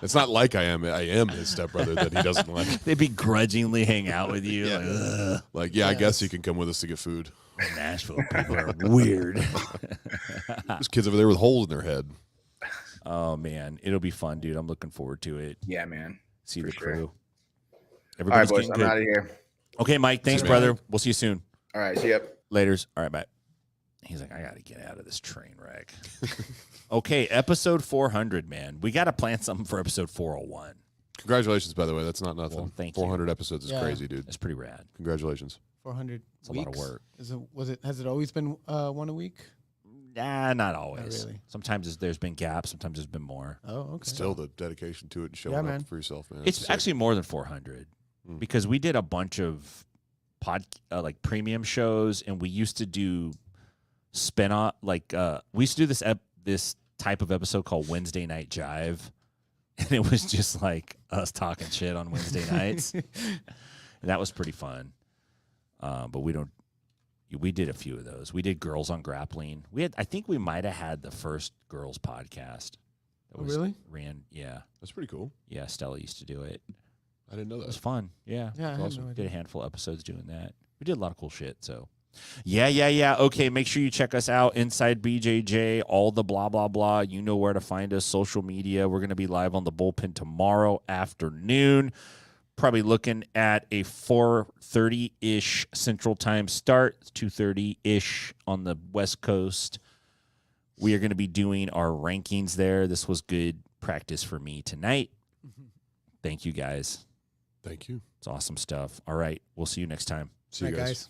It's not like I am his stepbrother that he doesn't like. They begrudgingly hang out with you. Yeah. Like, I guess you can come with us to get food. Nashville people are weird. There's kids over there with holes in their head. Oh man, it'll be fun, dude. I'm looking forward to it. Yeah, man. See For the sure. crew. All right, Everybody's boys. getting I'm good. out of here. Okay, Mike. Thanks, See you, brother. man. We'll see you soon. All right. See ya. Laters. All right, bye. He's like, I got to get out of this train wreck. Okay, episode 400, man. We got to plan something for episode 401. Congratulations, by the way. That's not nothing. Well, thank you. 400 episodes is Yeah. crazy, dude. That's pretty rad. Congratulations. 400 It's a lot of weeks? work. Has it always been one a week? Nah, not always. really. Sometimes there's been gaps. Sometimes there's been more. Oh, okay. Still the dedication to it and showing Yeah, up man. for yourself, man. It's sick. actually more than 400 because we did a bunch of like premium shows, and we used to do spin-off. Like we used to do this type of episode called Wednesday Night Jive, and it was just like us talking shit on Wednesday nights, and that was pretty fun. But we did a few of those. We did Girls on Grappling. I think we might have had the first girls podcast. Oh, really? Yeah. That's pretty cool. Yeah, Stella used to do it. I didn't know It was that. fun. Yeah. Yeah, I had Awesome. no Did idea. a handful of episodes doing that. We did a lot of cool shit. So, yeah. Okay, make sure you check us out. Inside BJJ, all the blah, blah, blah. You know where to find us. Social media. We're going to be live on the Bullpen tomorrow afternoon. Probably looking at a 4:30-ish Central Time start, 2:30-ish on the West Coast. We are going to be doing our rankings there. This was good practice for me tonight. Thank you, guys. Thank you. It's awesome stuff. All right. We'll see you next time. See you All right, guys. guys.